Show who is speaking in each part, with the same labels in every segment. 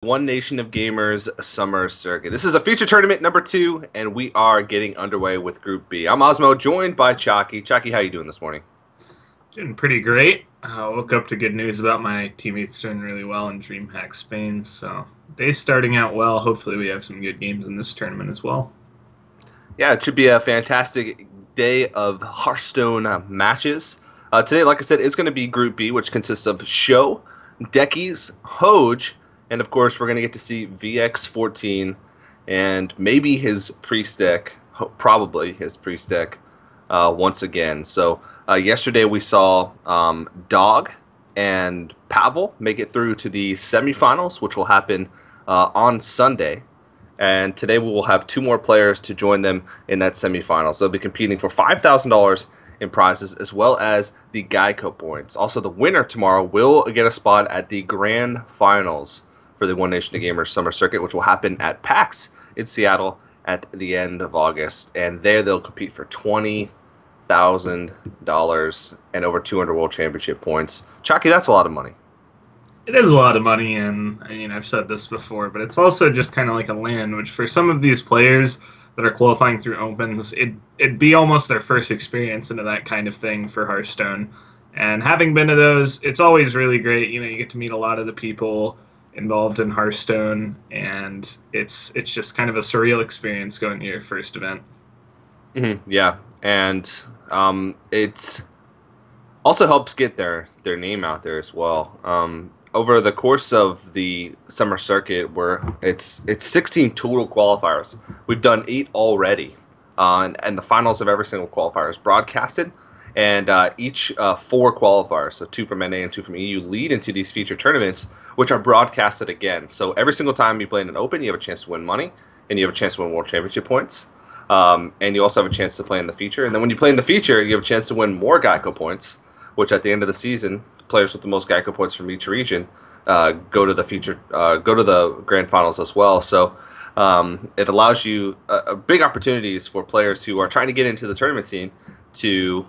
Speaker 1: One Nation of Gamers Summer Circuit. This is a feature tournament number 2, and we are getting underway with Group B. I'm Osmo, joined by Chalky. Chalky, how you doing this morning?
Speaker 2: Doing pretty great. Woke up to good news about my teammates doing really well in DreamHack Spain, so day's starting out well. Hopefully we have some good games in this tournament as well.
Speaker 1: Yeah, it should be a fantastic day of Hearthstone matches. Today, like I said, is going to be Group B, which consists of Sjow, Deckizz, Hoj, and of course we're going to get to see VX14 and maybe his priest deck, probably his priest deck, once again. So yesterday we saw Dog and Pavel make it through to the semifinals, which will happen on Sunday. And today we will have 2 more players to join them in that semifinal. So they'll be competing for $5,000 in prizes as well as the GEICO points. Also, the winner tomorrow will get a spot at the grand finals for the One Nation of Gamers Summer Circuit, which will happen at PAX in Seattle at the end of August. And there they'll compete for $20,000 and over 200 World Championship points. Chalky, that's a lot of money.
Speaker 2: It is a lot of money, and I mean, I've said this before, but it's also just kind of like a LAN, which for some of these players that are qualifying through Opens, it'd be almost their first experience into that kind of thing for Hearthstone. And having been to those, it's always really great. You know, you get to meet a lot of the people involved in Hearthstone, and it's just kind of a surreal experience going to your first event.
Speaker 1: Yeah, and it also helps get their name out there as well. Over the course of the summer circuit, where it's 16 total qualifiers, we've done 8 already, and the finals of every single qualifier is broadcasted, and each 4 qualifiers, so 2 from NA and 2 from EU, lead into these feature tournaments, which are broadcasted again. So every single time you play in an open, you have a chance to win money, and you have a chance to win World Championship points, and you also have a chance to play in the feature. And then when you play in the feature, you have a chance to win more GEICO points, which at the end of the season, players with the most GEICO points from each region go to the grand finals as well. So it allows you big opportunities for players who are trying to get into the tournament scene to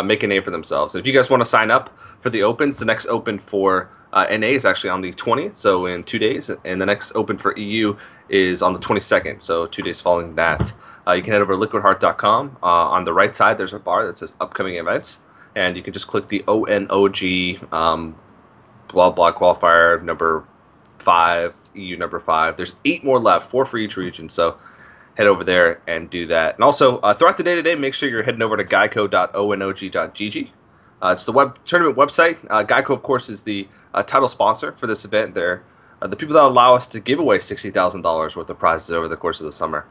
Speaker 1: make a name for themselves. And if you guys want to sign up for the Opens, the next Open for NA is actually on the 20th, so in 2 days, and the next Open for EU is on the 22nd, so 2 days following that. You can head over to liquidheart.com. On the right side, there's a bar that says upcoming events, and you can just click the ONOG blah blah qualifier number 5, EU number 5. There's 8 more left, 4 for each region, so head over there and do that. And also, throughout the day today, make sure you're heading over to geico.onog.gg. It's the tournament website. GEICO, of course, is the title sponsor for this event. They're the people that allow us to give away $60,000 worth of prizes over the course of the summer.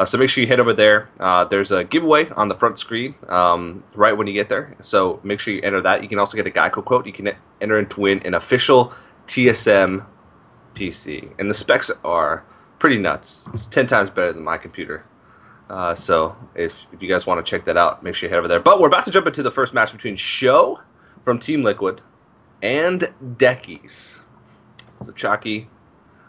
Speaker 1: So make sure you head over there. There's a giveaway on the front screen right when you get there. So make sure you enter that. You can also get a GEICO quote. You can enter in to win an official TSM PC. And the specs are pretty nuts. It's 10 times better than my computer. So if you guys want to check that out, make sure you head over there. But we're about to jump into the first match between Sjow from Team Liquid and Deckizz. So Chalky,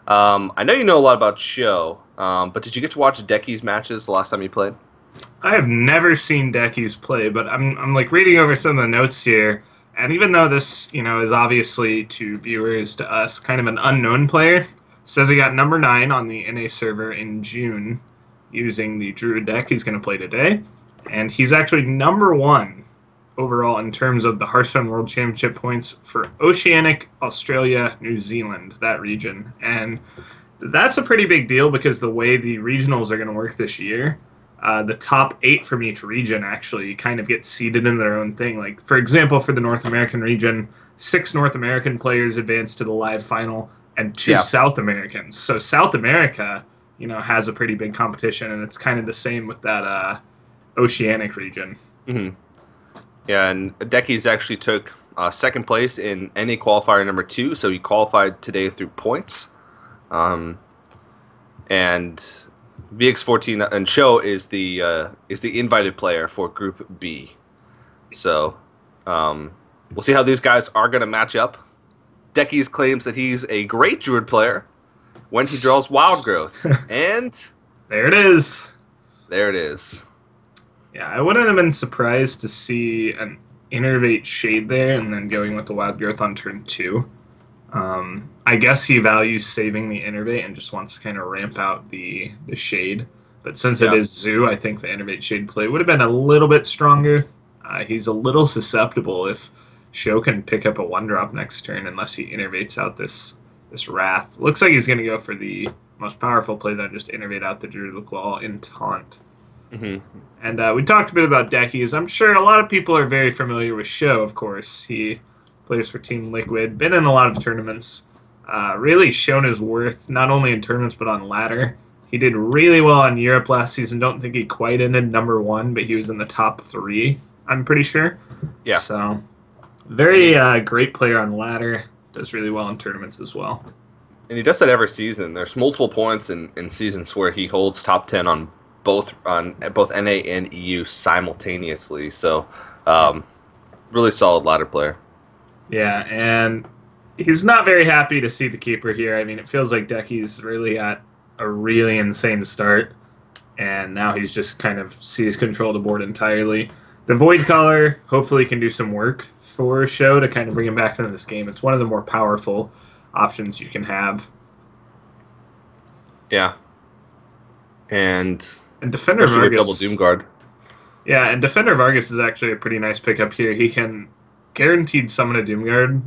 Speaker 1: I know you know a lot about Sjow, but did you get to watch Deckizz matches the last time you played?
Speaker 2: I have never seen Deckizz play, but I'm like reading over some of the notes here, and even though this, you know, is obviously to viewers, to us, kind of an unknown player, says he got number 9 on the NA server in June using the Druid deck he's going to play today, and he's actually number 1 overall in terms of the Hearthstone World Championship points for Oceanic, Australia, New Zealand, that region. And that's a pretty big deal because the way the regionals are going to work this year, the top 8 from each region actually kind of get seeded in their own thing. Like, for example, for the North American region, 6 North American players advance to the live final and 2 South Americans. So South America, you know, has a pretty big competition, and it's kind of the same with that Oceanic region.
Speaker 1: Mm-hmm. Yeah, and Deckizz actually took 2nd place in NA qualifier number 2, so he qualified today through points. And VX14 and Sjow is the invited player for Group B. So we'll see how these guys are going to match up. Deckizz claims that he's a great Druid player when he draws Wild Growth, and
Speaker 2: there it is.
Speaker 1: There it is.
Speaker 2: Yeah, I wouldn't have been surprised to see an Innervate Shade there and then going with the Wild Growth on turn 2. I guess he values saving the innervate and just wants to kind of ramp out the shade. But since it
Speaker 1: Yeah.
Speaker 2: is Zoo, I think the innervate shade play would have been a little bit stronger. He's a little susceptible if Sjow can pick up a 1-drop next turn unless he innervates out this Wrath. Looks like he's going to go for the most powerful play, then just innervate out the Druid Claw in Taunt.
Speaker 1: Hmm.
Speaker 2: And we talked a bit about Deckizz. I'm sure a lot of people are very familiar with Sjow, of course. He plays for Team Liquid, been in a lot of tournaments, really shown his worth, not only in tournaments but on ladder. He did really well in Europe last season. Don't think he quite ended number 1, but he was in the top 3, I'm pretty sure.
Speaker 1: Yeah.
Speaker 2: So, very great player on ladder. Does really well in tournaments as well.
Speaker 1: And he does that every season. There's multiple points in seasons where he holds top 10 on both NA and EU simultaneously. So, really solid ladder player.
Speaker 2: Yeah, and he's not very happy to see the keeper here. I mean, it feels like Deckizz really got a really insane start, and now he's just kind of seized control of the board entirely. The Void Collar hopefully can do some work for Sjow to kind of bring him back into this game. It's one of the more powerful options you can have.
Speaker 1: Yeah. And
Speaker 2: Defender
Speaker 1: especially with
Speaker 2: Vargas,
Speaker 1: double Doomguard.
Speaker 2: yeah, and Defender Vargas is actually a pretty nice pickup here. He can guaranteed summon a Doomguard,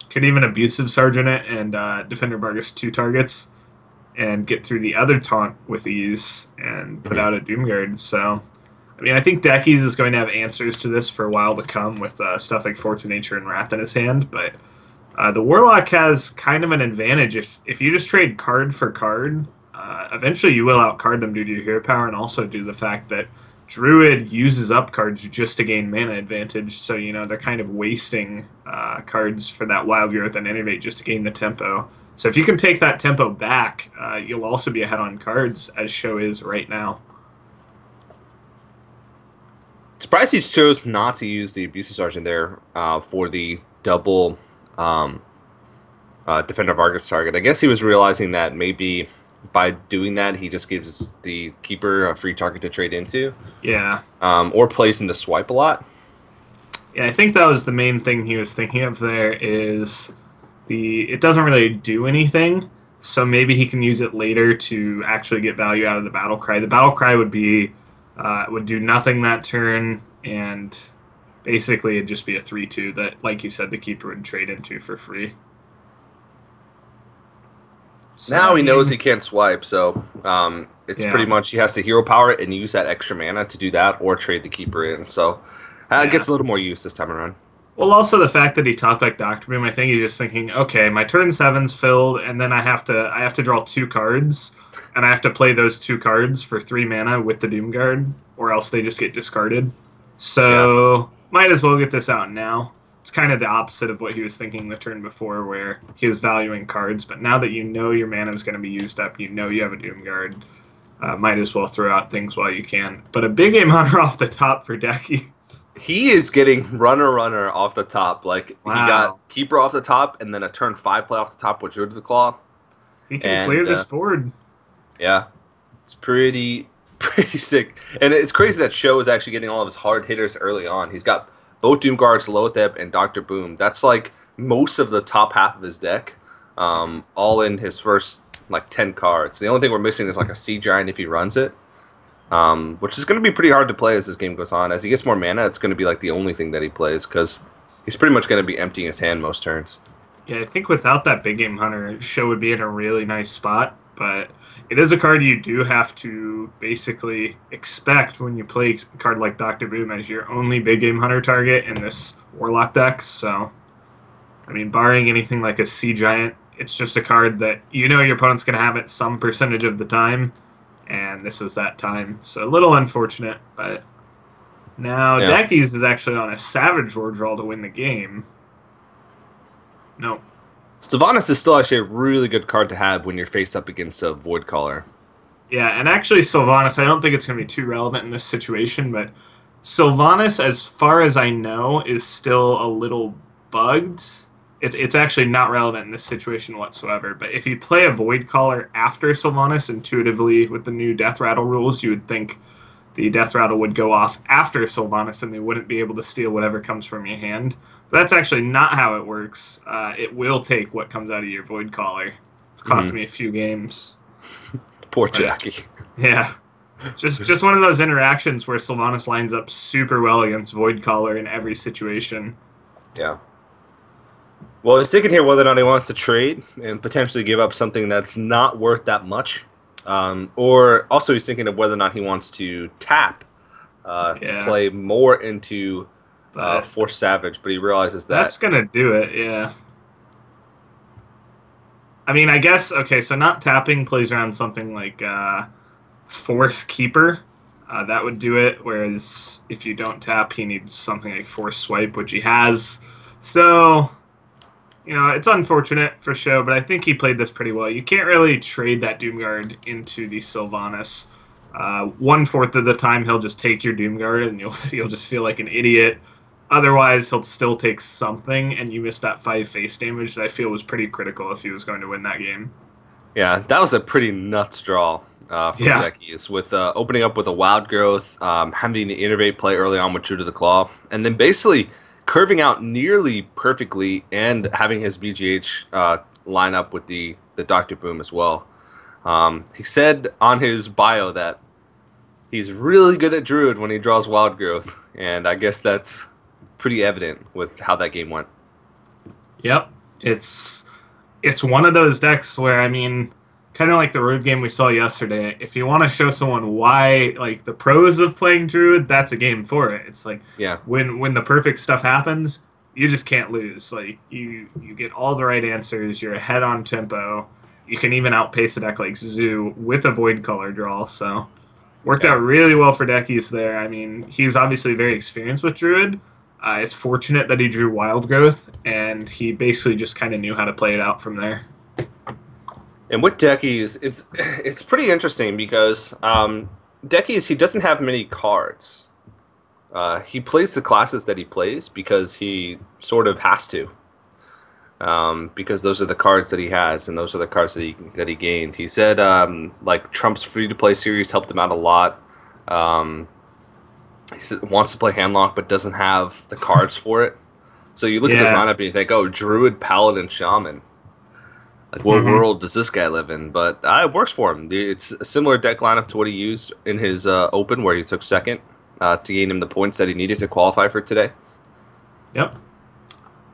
Speaker 2: could even Abusive Sergeant it and Defender Vargas 2 targets, and get through the other taunt with ease and put out a Doomguard. So, I mean, I think Deckizz is going to have answers to this for a while to come with stuff like Force of Nature and Wrath in his hand, but the Warlock has kind of an advantage. If you just trade card for card, eventually you will outcard them due to your hero power and also due to the fact that Druid uses up cards just to gain mana advantage, so, you know, they're kind of wasting cards for that Wild Growth and Innervate just to gain the tempo. So if you can take that tempo back, you'll also be ahead on cards, as Sjow is right now.
Speaker 1: Surprised he chose not to use the Abusive Sergeant there for the double Defender Vargas target. I guess he was realizing that maybe by doing that, he just gives the keeper a free target to trade into.
Speaker 2: Yeah.
Speaker 1: Or plays into swipe a lot.
Speaker 2: Yeah, I think that was the main thing he was thinking of there is it doesn't really do anything, so maybe he can use it later to actually get value out of the Battle Cry. The Battle Cry would be would do nothing that turn, and basically it'd just be a 3-2 that, like you said, the keeper would trade into for free.
Speaker 1: So, now he knows he can't swipe, so it's pretty much he has to hero power it and use that extra mana to do that, or trade the keeper in. So it gets a little more use this time around.
Speaker 2: Well, also the fact that he top decked Dr. Boom, I think he's just thinking, okay, my turn 7's filled, and then I have to draw 2 cards, and I have to play those 2 cards for 3 mana with the Doomguard, or else they just get discarded. So might as well get this out now. It's kind of the opposite of what he was thinking the turn before, where he was valuing cards. But now that you know your mana is going to be used up, you know you have a Doomguard, might as well throw out things while you can. But a big game hunter off the top for Deckizz.
Speaker 1: He is getting runner off the top. Like,
Speaker 2: wow.
Speaker 1: He got keeper off the top, and then a turn 5 play off the top with Druid of the Claw.
Speaker 2: He can clear this board.
Speaker 1: Yeah, it's pretty sick. And it's crazy that Sjow is actually getting all of his hard hitters early on. He's got both Doomguards, Loatheb, and Dr. Boom. That's like most of the top half of his deck, all in his first like 10 cards. The only thing we're missing is like a Sea Giant if he runs it, which is going to be pretty hard to play as this game goes on. As he gets more mana, it's going to be like the only thing that he plays because he's pretty much going to be emptying his hand most turns.
Speaker 2: Yeah, I think without that big game hunter, Sjow would be in a really nice spot, but it is a card you do have to basically expect when you play a card like Dr. Boom as your only big game hunter target in this Warlock deck. So, I mean, barring anything like a Sea Giant, it's just a card that you know your opponent's going to have it some percentage of the time, and this was that time. So a little unfortunate, but now Deckizz is actually on a Savage Lord draw to win the game. Nope.
Speaker 1: Sylvanas is still actually a really good card to have when you're faced up against a Void Caller.
Speaker 2: Yeah, and actually Sylvanas, I don't think it's going to be too relevant in this situation, but Sylvanas, as far as I know, is still a little bugged. It's actually not relevant in this situation whatsoever, but if you play a Void Caller after Sylvanas, intuitively, with the new Death Rattle rules, you would think the Death Rattle would go off after Sylvanas and they wouldn't be able to steal whatever comes from your hand. That's actually not how it works. It will take what comes out of your Void Caller. It's cost
Speaker 1: Hmm.
Speaker 2: me a few games.
Speaker 1: Poor
Speaker 2: But
Speaker 1: Jackie.
Speaker 2: yeah, just one of those interactions where Sylvanas lines up super well against Void Caller in every situation.
Speaker 1: Yeah. Well, he's thinking here whether or not he wants to trade and potentially give up something that's not worth that much. Or also he's thinking of whether or not he wants to tap to
Speaker 2: Yeah,
Speaker 1: play more into
Speaker 2: but
Speaker 1: Force Savage, but he realizes
Speaker 2: that's
Speaker 1: that,
Speaker 2: gonna do it. Yeah. I mean, I guess okay. So not tapping plays around something like Force Keeper. That would do it. Whereas if you don't tap, he needs something like Force Swipe, which he has. So it's unfortunate for Sjow, but I think he played this pretty well. You can't really trade that Doomguard into the Sylvanas. 1/4 of the time, he'll just take your Doomguard, and you'll just feel like an idiot. Otherwise, he'll still take something, and you miss that 5 face damage that I feel was pretty critical if he was going to win that game.
Speaker 1: yeah, that was a pretty nuts draw from
Speaker 2: Yeah,
Speaker 1: Deckizz with opening up with a Wild Growth, having the Innervate play early on with True to the Claw, and then basically curving out nearly perfectly and having his BGH line up with the Dr. Boom as well. He said on his bio that he's really good at Druid when he draws Wild Growth, and I guess that's pretty evident with how that game went.
Speaker 2: yep. It's one of those decks where, I mean, kind of like the road game we saw yesterday. If you want to show someone why, like the pros of playing Druid, that's a game for it. It's like
Speaker 1: Yeah,
Speaker 2: when the perfect stuff happens, you just can't lose. Like you get all the right answers. You're ahead on tempo. You can even outpace a deck like Zoo with a Void Color draw. So worked
Speaker 1: yeah.
Speaker 2: out really well for Deckizz there. I mean, he's obviously very experienced with Druid. It's fortunate that he drew Wild Growth, and he basically just kind of knew how to play it out from there.
Speaker 1: And with Deckizz, it's pretty interesting because Deckizz, he doesn't have many cards. He plays the classes that he plays because he sort of has to. Because those are the cards that he has, and those are the cards that he gained. He said like Trump's free to play series helped him out a lot. Um, wants to play Handlock but doesn't have the cards for it. So you look at this
Speaker 2: Yeah.
Speaker 1: lineup and you think, oh, Druid, Paladin, Shaman. Like, what
Speaker 2: hmm
Speaker 1: world does this guy live in? But it works for him. It's a similar deck lineup to what he used in his Open, where he took second to gain him the points that he needed to qualify for today.
Speaker 2: Yep.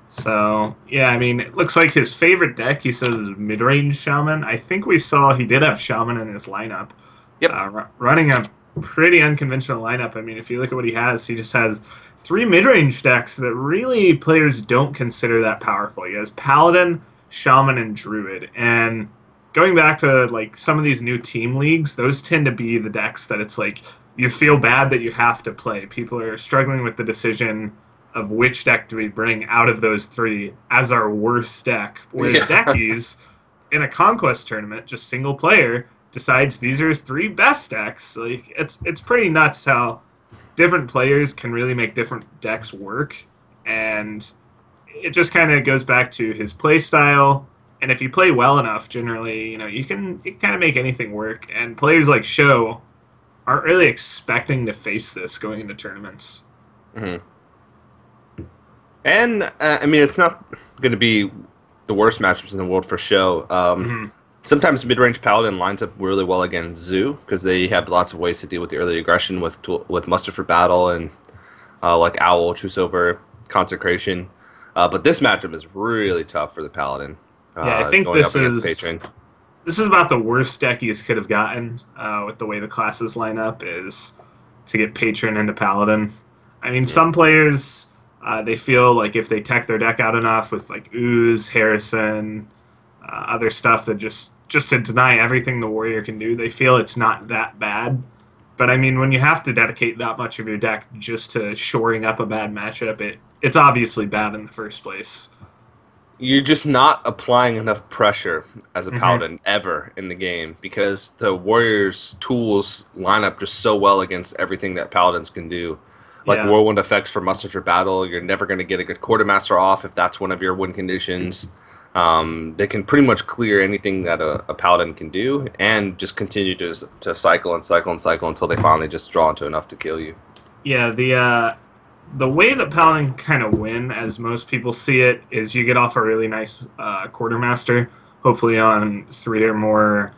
Speaker 2: So yeah, I mean, it looks like his favorite deck. He says is mid-range Shaman. I think we saw he did have Shaman in his lineup,
Speaker 1: Yep.
Speaker 2: running a pretty unconventional lineup. I mean, if you look at what he just has 3 mid-range decks that really players don't consider that powerful. He has Paladin, Shaman, and Druid. And going back to like some of these new team leagues, those tend to be the decks that it's like you feel bad that you have to play. People are struggling with the decision of which deck do we bring out of those 3 as our worst deck. Whereas
Speaker 1: Yeah.
Speaker 2: Deckizz, in a conquest tournament, just single player, decides these are his 3 best decks. Like it's pretty nuts how different players can really make different decks work, and it just kind of goes back to his play style. And if you play well enough, generally, you can kind of make anything work. And players like Sjow aren't really expecting to face this going into tournaments.
Speaker 1: Hmm. And I mean, it's not going to be the worst matchups in the world for Sjow.
Speaker 2: hmm
Speaker 1: Sometimes mid-range Paladin lines up really well against Zoo because they have lots of ways to deal with the early aggression with Muster for Battle and like Owl, Truce Over, Consecration. But this matchup is really tough for the Paladin.
Speaker 2: Yeah, I think
Speaker 1: Going up against Patron.
Speaker 2: this is about the worst deck he could have gotten with the way the classes line up is to get Patron into Paladin. I mean,
Speaker 1: Yeah.
Speaker 2: some players they feel like if they tech their deck out enough with like Ooze, Harrison, other stuff that just to deny everything the warrior can do, they feel it's not that bad. But I mean, when you have to dedicate that much of your deck just to shoring up a bad matchup, it's obviously bad in the first place.
Speaker 1: You're just not applying enough pressure as a
Speaker 2: hmm
Speaker 1: Paladin ever in the game because the Warriors' tools line up just so well against everything that Paladins can do. Like
Speaker 2: Yeah.
Speaker 1: Whirlwind effects for Muster for Battle, you're never going to get a good Quartermaster off if that's one of your win conditions. They can pretty much clear anything that a Paladin can do and just continue to cycle and cycle and cycle until they finally just draw into enough to kill you.
Speaker 2: Yeah, The way that Paladin kind of win, as most people see it, is you get off a really nice quartermaster, hopefully on 3 or more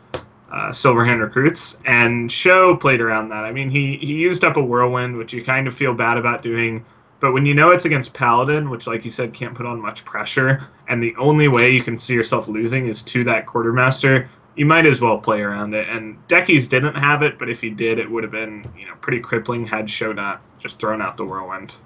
Speaker 2: Silverhand recruits. And Sjow played around that. I mean, he used up a whirlwind, which you kind of feel bad about doing. But when you know it's against Paladin, which, like you said, can't put on much pressure, and the only way you can see yourself losing is to that quartermaster, you might as well play around it. And Deckizz didn't have it, but if he did, it would have been pretty crippling had Sjow not just thrown out the whirlwind.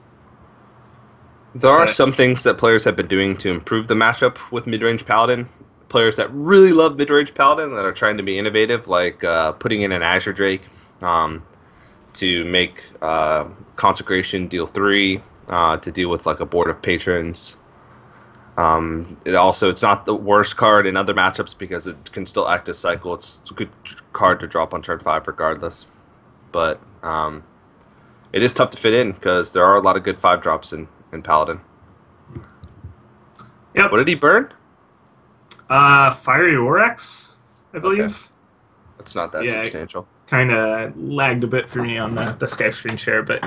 Speaker 1: There are
Speaker 2: But
Speaker 1: some things that players have been doing to improve the matchup with mid-range Paladin. Players that really love mid-range Paladin that are trying to be innovative, like putting in an Azure Drake to make Consecration deal 3 to deal with like a board of patrons. It's not the worst card in other matchups because it can still act as cycle. It's a good card to drop on turn 5 regardless. But it is tough to fit in because there are a lot of good 5 drops in Paladin.
Speaker 2: yep,
Speaker 1: What did he burn?
Speaker 2: Fiery Oryx, I believe.
Speaker 1: Okay. It's not that substantial.
Speaker 2: Kind of lagged a bit for me on the Skype screen share, but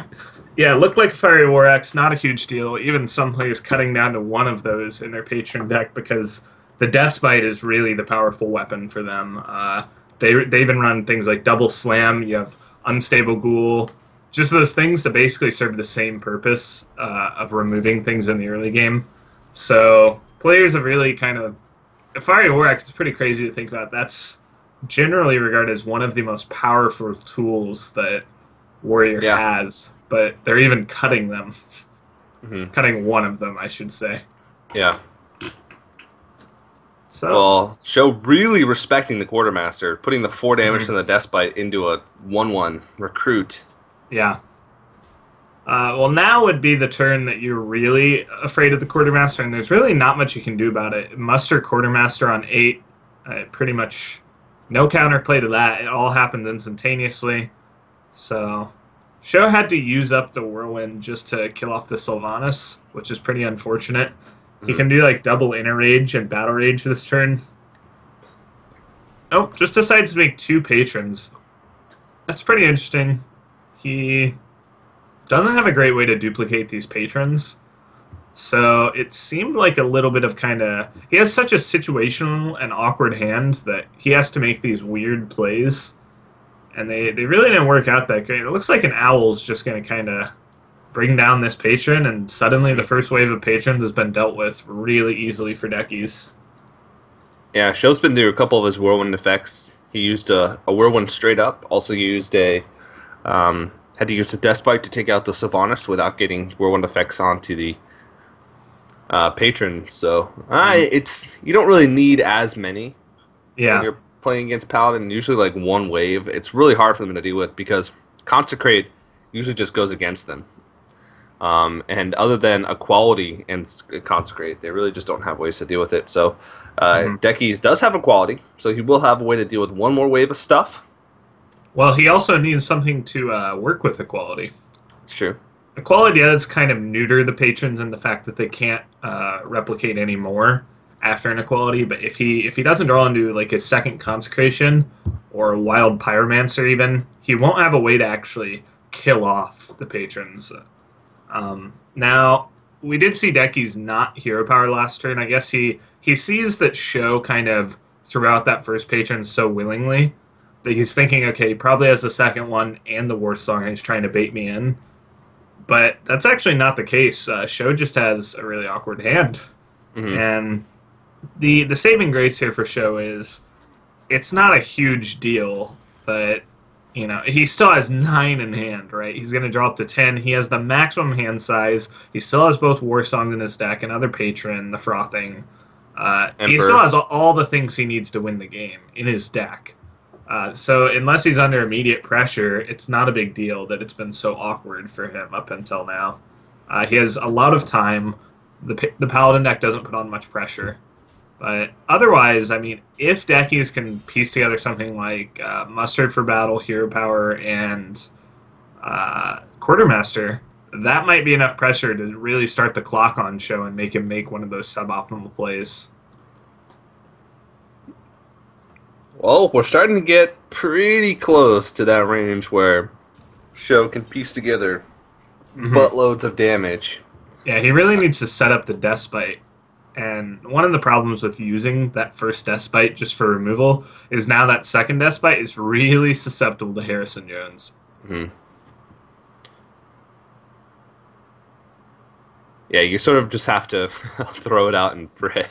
Speaker 2: yeah, it looked like Fiery Oryx, not a huge deal. Even some players cutting down to 1 of those in their patron deck because the Death Bite is really the powerful weapon for them. They even run things like Double Slam, you have Unstable Ghoul, just those things that basically serve the same purpose of removing things in the early game. So players have really kind of... Fiery Oryx is pretty crazy to think about. That's generally regarded as one of the most powerful tools that Warrior has, but they're even cutting them. Cutting 1 of them, I should say.
Speaker 1: Yeah.
Speaker 2: So,
Speaker 1: Well, Sjow really respecting the Quartermaster, putting the 4 damage from the Despite into a 1/1 recruit.
Speaker 2: yeah. Well, now would be the turn that you're really afraid of the Quartermaster, and there's really not much you can do about it. Muster Quartermaster on 8, pretty much no counterplay to that. It all happened instantaneously. So, Sjow had to use up the Whirlwind just to kill off the Sylvanas, which is pretty unfortunate. He can do like double Inner Rage and Battle Rage this turn. Nope, just decides to make 2 patrons. That's pretty interesting. He doesn't have a great way to duplicate these patrons. So it seemed like a little bit of kind of... He has such a situational and awkward hand that he has to make these weird plays. And they really didn't work out that great. It looks like an Owl's just going to kind of bring down this patron, and suddenly the first wave of patrons has been dealt with really easily for Deckizz.
Speaker 1: Yeah, Show's been through a couple of his Whirlwind effects. He used a Whirlwind straight up, also used a... had to use a Despite to take out the Sylvanas without getting Whirlwind effects onto the patron. So it's you don't really need as many when you're playing against Paladin. Usually like 1 wave. It's really hard for them to deal with because Consecrate usually just goes against them. And other than Equality and Consecrate, they really just don't have ways to deal with it. So Deckizz does have Equality, so he will have a way to deal with 1 more wave of stuff.
Speaker 2: Well, he also needs something to work with Equality.
Speaker 1: It's true.
Speaker 2: Equality does kind of neuter the patrons in the fact that they can't replicate anymore after an Equality, but if he doesn't draw into like his second Consecration or a Wild Pyromancer even, he won't have a way to actually kill off the patrons. Now, we did see Deckizz not Hero Power last turn. I guess he sees that Sjow kind of threw out that first patron so willingly that he's thinking, okay, he probably has the second one and the War Song, and he's trying to bait me in. But that's actually not the case. Sjow just has a really awkward hand. And the saving grace here for Sjow is it's not a huge deal, but he still has 9 in hand, right? He's going to draw up to 10. He has the maximum hand size. He still has both War Songs in his deck, another Patron, the Frothing. He still has all the things he needs to win the game in his deck. So unless he's under immediate pressure, it's not a big deal that it's been so awkward for him up until now. He has a lot of time. The Paladin deck doesn't put on much pressure. But otherwise, I mean, if Deckizz can piece together something like Mustard for Battle, Hero Power, and Quartermaster, that might be enough pressure to really start the clock on Sjow and make him make one of those suboptimal plays.
Speaker 1: Well, we're starting to get pretty close to that range where Sjow can piece together
Speaker 2: Hmm.
Speaker 1: buttloads of damage.
Speaker 2: Yeah, he really needs to set up the Despite. And one of the problems with using that first Despite just for removal is now that second Despite is really susceptible to Harrison Jones.
Speaker 1: Mhm. Yeah, you sort of just have to throw it out and pray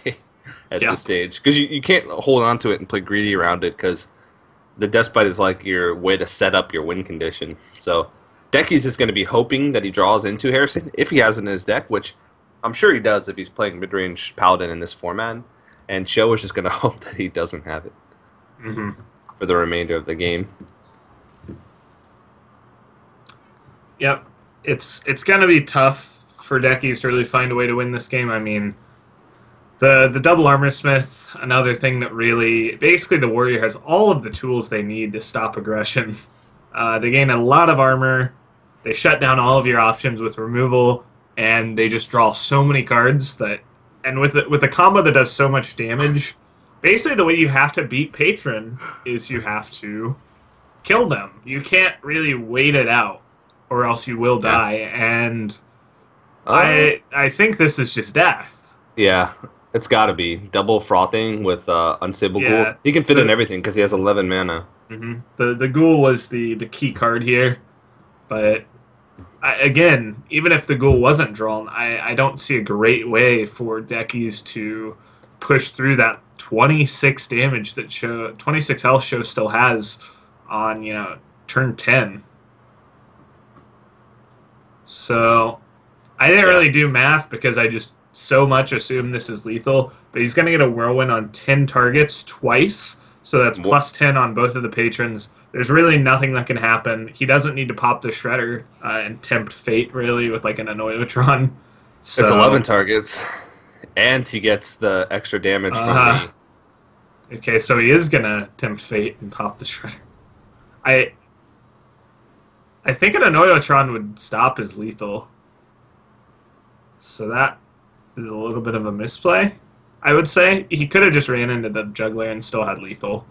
Speaker 1: at this
Speaker 2: Yep.
Speaker 1: stage because you can't hold on to it and play greedy around it because the Despite is like your way to set up your win condition. So Deckizz is going to be hoping that he draws into Harrison if he has it in his deck, which I'm sure he does if he's playing mid-range Paladin in this format. And Sjow is just going to hope that he doesn't have it
Speaker 2: Hmm.
Speaker 1: for the remainder of the game.
Speaker 2: Yep. It's going to be tough for Deckizz to really find a way to win this game. I mean, the double armor smith, another thing that really basically the warrior has all of the tools they need to stop aggression. They gain a lot of armor. They shut down all of your options with removal, and they just draw so many cards that. And with a combo that does so much damage, basically the way you have to beat Patron is you have to kill them. You can't really wait it out, or else you will
Speaker 1: Yeah.
Speaker 2: die. And
Speaker 1: Uh,
Speaker 2: I think this is just death.
Speaker 1: yeah, it's got to be double frothing with unstable ghoul.
Speaker 2: Yeah,
Speaker 1: He can fit in
Speaker 2: the
Speaker 1: everything because he has 11 mana.
Speaker 2: the ghoul was the key card here, but again, even if the ghoul wasn't drawn, I don't see a great way for Deckizz to push through that 26 damage that 26 health Show still has on turn 10. So I didn't
Speaker 1: Yeah.
Speaker 2: really do math because I just so much assume this is lethal, but he's going to get a whirlwind on 10 targets twice, so that's
Speaker 1: Wha-
Speaker 2: plus 10 on both of the patrons. There's really nothing that can happen. He doesn't need to pop the Shredder and tempt fate, really, with like an Anoyotron.
Speaker 1: It's
Speaker 2: So,
Speaker 1: 11 targets, and he gets the extra damage from
Speaker 2: uh,
Speaker 1: the.
Speaker 2: okay, so he is going to tempt fate and pop the Shredder. I I think an Anoyotron would stop as lethal. So that is a little bit of a misplay, I would say. He could have just ran into the juggler and still had lethal.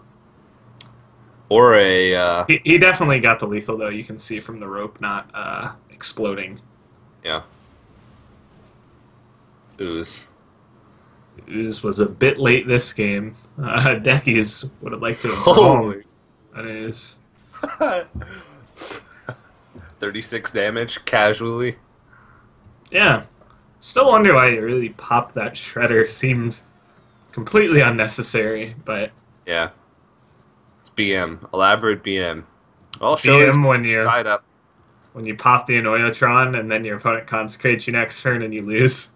Speaker 1: Or a.
Speaker 2: He definitely got the lethal, though. You can see from the rope not exploding.
Speaker 1: Yeah. Ooze.
Speaker 2: Ooze was a bit late this game. Deckizz would have liked to have drawn. That is.
Speaker 1: 36 damage casually.
Speaker 2: Yeah. Still wonder why you really popped that Shredder. Seems completely unnecessary, but
Speaker 1: Yeah. It's BM. Elaborate BM. Well, Sjow is
Speaker 2: BM when you're
Speaker 1: tied up.
Speaker 2: when you pop the Anoyotron and then your opponent consecrates you next turn and you lose.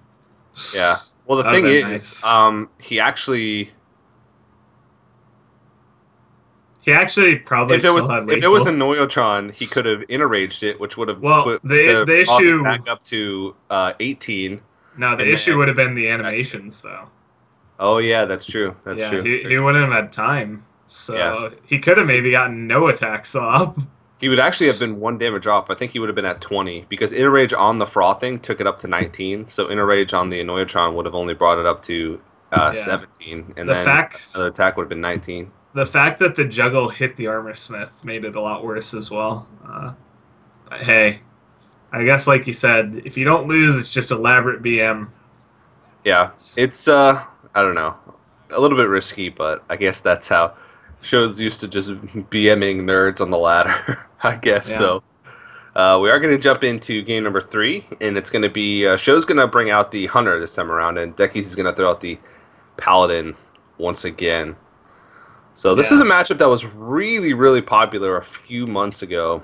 Speaker 1: Yeah. Well, the
Speaker 2: That'd
Speaker 1: thing
Speaker 2: been
Speaker 1: is,
Speaker 2: nice.
Speaker 1: he actually,
Speaker 2: He actually probably
Speaker 1: if it was
Speaker 2: still had
Speaker 1: if it was a
Speaker 2: lethal.
Speaker 1: Noyotron, he could have interraged it, which would have
Speaker 2: Well,
Speaker 1: put
Speaker 2: the
Speaker 1: frothing
Speaker 2: issue
Speaker 1: back up to 18.
Speaker 2: no, the
Speaker 1: And
Speaker 2: issue
Speaker 1: then
Speaker 2: would have been the animations though.
Speaker 1: oh yeah, that's true. That's
Speaker 2: Yeah,
Speaker 1: true.
Speaker 2: he wouldn't have had time. So
Speaker 1: Yeah.
Speaker 2: he could have maybe gotten no attacks off.
Speaker 1: He would actually have been one damage off. I think he would have been at 20 because Interrage on the frothing took it up to 19. So Interrage on the Anoyotron would have only brought it up to
Speaker 2: Yeah.
Speaker 1: 17, and
Speaker 2: The
Speaker 1: then
Speaker 2: fact
Speaker 1: another attack would have been 19.
Speaker 2: the fact that the juggle hit the armor smith made it a lot worse as well. But hey, I guess like you said, if you don't lose, it's just elaborate BM.
Speaker 1: Yeah, it's I don't know, a little bit risky, but I guess that's how shows used to just BMing nerds on the ladder. I guess
Speaker 2: Yeah.
Speaker 1: so. We are going to jump into game number 3, and it's going to be Show's going to bring out the Hunter this time around, and Deckizz is going to throw out the Paladin once again. So this is a matchup that was really, really popular a few months ago.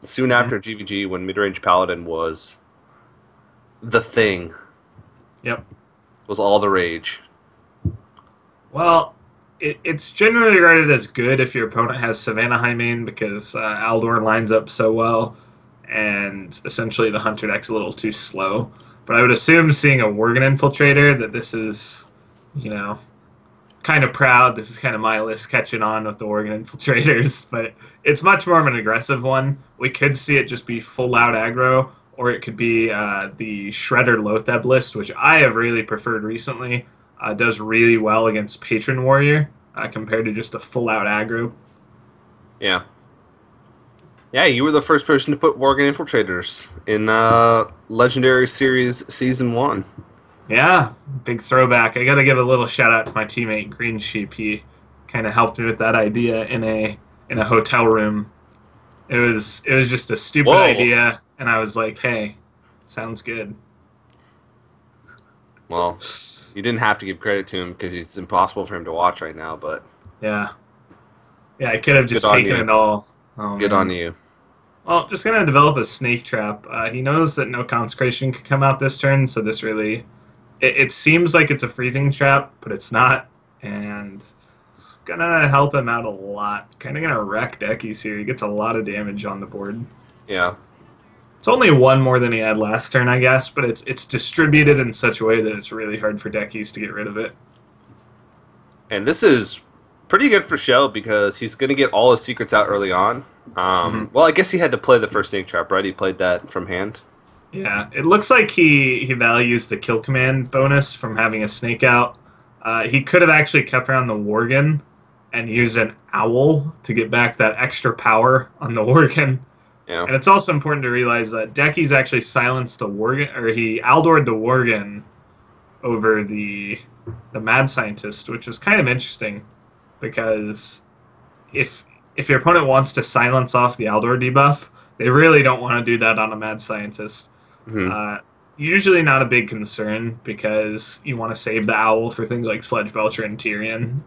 Speaker 1: Soon after GVG, when mid-range Paladin was the thing,
Speaker 2: Yep.
Speaker 1: was all the rage.
Speaker 2: Well, it's generally regarded as good if your opponent has Savannah High main because Aldor lines up so well, and essentially the Hunter deck's a little too slow. But I would assume seeing a Worgen Infiltrator that this is, kind of proud. This is kind of my list catching on with the Worgen Infiltrators, but it's much more of an aggressive one. We could see it just be full out aggro, or it could be the Shredder Lotheb list, which I have really preferred recently. Does really well against Patron Warrior compared to just a full out aggro.
Speaker 1: Yeah. Yeah, you were the first person to put Worgen Infiltrators in Legendary Series Season 1.
Speaker 2: Yeah, big throwback. I got to give a little shout out to my teammate Green Sheep. He kind of helped me with that idea in a hotel room. It was just a stupid
Speaker 1: Whoa!
Speaker 2: idea, and I was like, "Hey, sounds good."
Speaker 1: Well, you didn't have to give credit to him because it's impossible for him to watch right now, but
Speaker 2: Yeah, yeah, I could have
Speaker 1: good
Speaker 2: just
Speaker 1: on
Speaker 2: taken
Speaker 1: you.
Speaker 2: it all. Oh
Speaker 1: Good on
Speaker 2: man.
Speaker 1: you.
Speaker 2: Well, just gonna develop a snake trap. He knows that no consecration can come out this turn, so this really it seems like it's a freezing trap, but it's not, and it's gonna help him out a lot. Kind of gonna wreck Deckizz here. He gets a lot of damage on the board.
Speaker 1: Yeah.
Speaker 2: It's only one more than he had last turn, I guess, but it's distributed in such a way that it's really hard for Deckizz to get rid of it.
Speaker 1: And this is pretty good for Sjow because he's going to get all his secrets out early on.
Speaker 2: Hmm.
Speaker 1: Well, I guess he had to play the first snake trap, right? He played that from hand.
Speaker 2: Yeah, it looks like he values the kill command bonus from having a snake out. He could have actually kept around the Worgen and used an owl to get back that extra power on the Worgen.
Speaker 1: Yeah.
Speaker 2: And it's also important to realize that Deckizz actually silenced the Worgen, or he Aldored the Worgen over the Mad Scientist, which is kind of interesting because if your opponent wants to silence off the Aldor debuff, they really don't want to do that on a Mad Scientist.
Speaker 1: Hmm.
Speaker 2: Uh, Usually not a big concern because you want to save the owl for things like Sledge Belcher and Tyrion,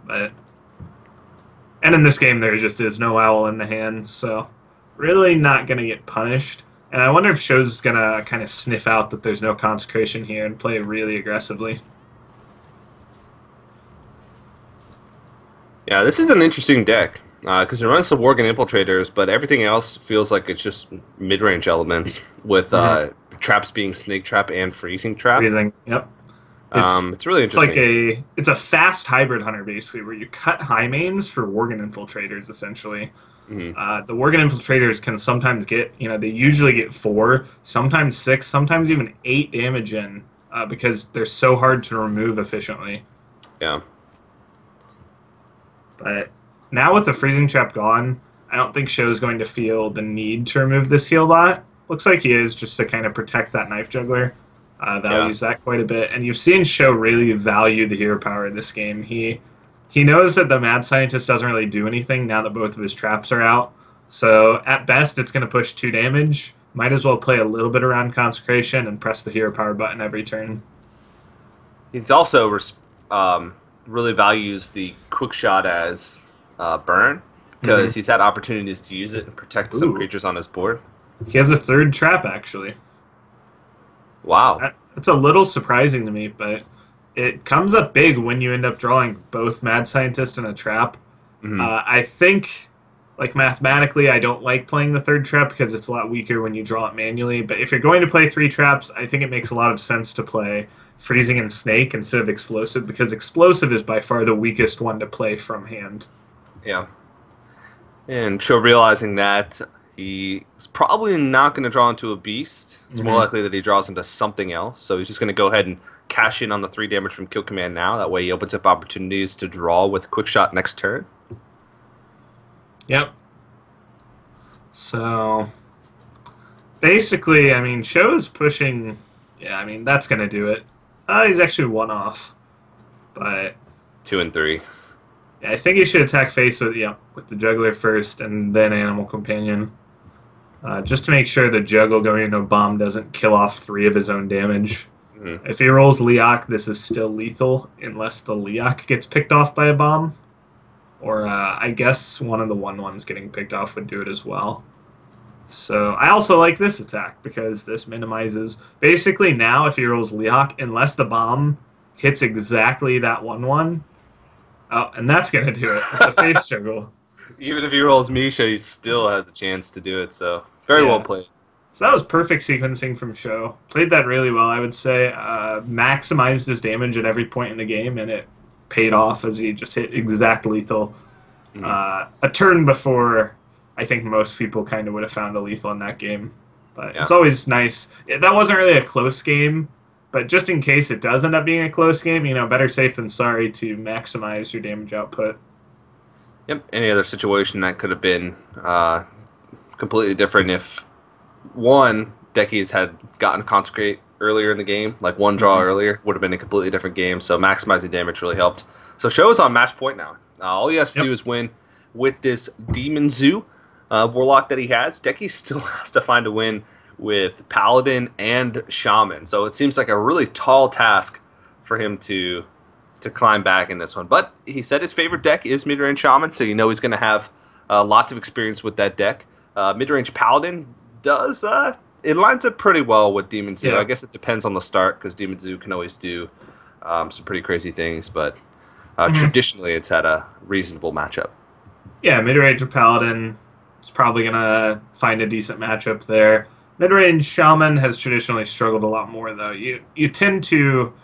Speaker 2: and in this game there just is no owl in the hand, so really not going to get punished. And I wonder if Show's going to kind of sniff out that there's no consecration here and play really aggressively.
Speaker 1: Yeah, this is an interesting deck because it runs some Worgen Infiltrators, but everything else feels like it's just mid-range elements with
Speaker 2: Mhm.
Speaker 1: traps being Snake Trap and Freezing Trap.
Speaker 2: Freezing. Yep. It's
Speaker 1: It's really
Speaker 2: it's like
Speaker 1: interesting.
Speaker 2: it's a fast hybrid hunter basically, where you cut high mains for Worgen infiltrators essentially.
Speaker 1: Hmm.
Speaker 2: The Worgen infiltrators can sometimes get, they usually get 4, sometimes 6, sometimes even 8 damage in because they're so hard to remove efficiently.
Speaker 1: Yeah.
Speaker 2: But now with the freezing trap gone, I don't think Show's going to feel the need to remove this heal bot. Looks like he is, just to kind of protect that knife juggler.
Speaker 1: Yeah.
Speaker 2: Values that quite a bit, and you've seen Sjow really value the hero power in this game. He knows that the Mad Scientist doesn't really do anything now that both of his traps are out. So at best, it's going to push 2 damage. Might as well play a little bit around Consecration and press the hero power button every turn.
Speaker 1: He's also really values the quick shot as burn because he's had opportunities to use it and protect some
Speaker 2: Ooh.
Speaker 1: creatures on his board.
Speaker 2: He has a 3rd trap, actually.
Speaker 1: Wow.
Speaker 2: That's a little surprising to me, but it comes up big when you end up drawing both Mad Scientist and a trap.
Speaker 1: Hmm.
Speaker 2: I think, like mathematically, I don't like playing the 3rd trap because it's a lot weaker when you draw it manually. But if you're going to play 3 traps, I think it makes a lot of sense to play Freezing and Snake instead of Explosive, because Explosive is by far the weakest one to play from hand.
Speaker 1: Yeah. And Cho realizing that he's probably not going to draw into a beast. It's more likely that he draws into something else. So he's just going to go ahead and cash in on the 3 damage from Kill Command now. That way he opens up opportunities to draw with Quick Shot next turn.
Speaker 2: Yep. So basically, I mean, Show's pushing. Yeah, I mean, that's going to do it. He's actually 1 off. But
Speaker 1: 2 and 3.
Speaker 2: yeah, I think he should attack face with the Juggler first and then Animal Companion. Just to make sure the Juggle going into a bomb doesn't kill off 3 of his own damage.
Speaker 1: Mm-hmm.
Speaker 2: If he rolls Leok, this is still lethal unless the Leok gets picked off by a bomb. Or I guess one of the 1/1s getting picked off would do it as well. So I also like this attack because this minimizes... Basically now if he rolls Leok, unless the bomb hits exactly that 1/1... Oh, and that's going to do it with the face juggle.
Speaker 1: Even if he rolls Misha, he still has a chance to do it. So very well played.
Speaker 2: So that was perfect sequencing from Sjow. Played that really well, I would say. Maximized his damage at every point in the game, and it paid off as he just hit exact lethal. A turn before I think most people kind of would have found a lethal in that game. But it's always nice. That wasn't really a close game, but just in case it does end up being a close game, better safe than sorry to maximize your damage output.
Speaker 1: Yep. Any other situation that could have been completely different if one Deckizz had gotten Consecrate earlier in the game, like one draw earlier, would have been a completely different game. So maximizing damage really helped. So Sjow is on match point now. All he has to do is win with this Demon Zoo Warlock that he has. Deckizz still has to find a win with Paladin and Shaman. So it seems like a really tall task for him to climb back in this one. But he said his favorite deck is mid-range Shaman, so you know he's going to have lots of experience with that deck. Mid-range Paladin does it lines up pretty well with Demon Zoo. I guess it depends on the start because Demon Zoo can always do some pretty crazy things, but traditionally it's had a reasonable matchup.
Speaker 2: Yeah, mid-range Paladin is probably going to find a decent matchup there. Mid-range Shaman has traditionally struggled a lot more, though. You tend to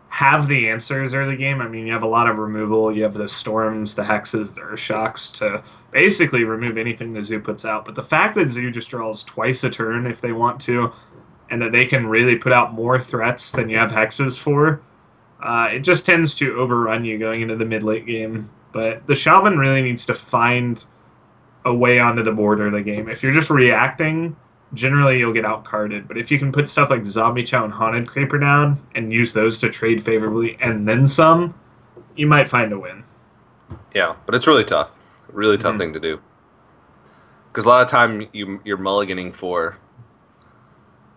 Speaker 2: have the answers early game. I mean, you have a lot of removal. You have the Storms, the Hexes, the Earthshocks to basically remove anything the Zoo puts out. But the fact that Zoo just draws twice a turn if they want to, and that they can really put out more threats than you have Hexes for, it just tends to overrun you going into the mid-late game. But the Shaman really needs to find a way onto the board early game. If you're just reacting, generally you'll get outcarded. But if you can put stuff like Zombie Chow and Haunted Creeper down and use those to trade favorably and then some, you might find a win.
Speaker 1: Yeah, but it's really tough. Really tough thing to do. Because a lot of time you're mulliganing for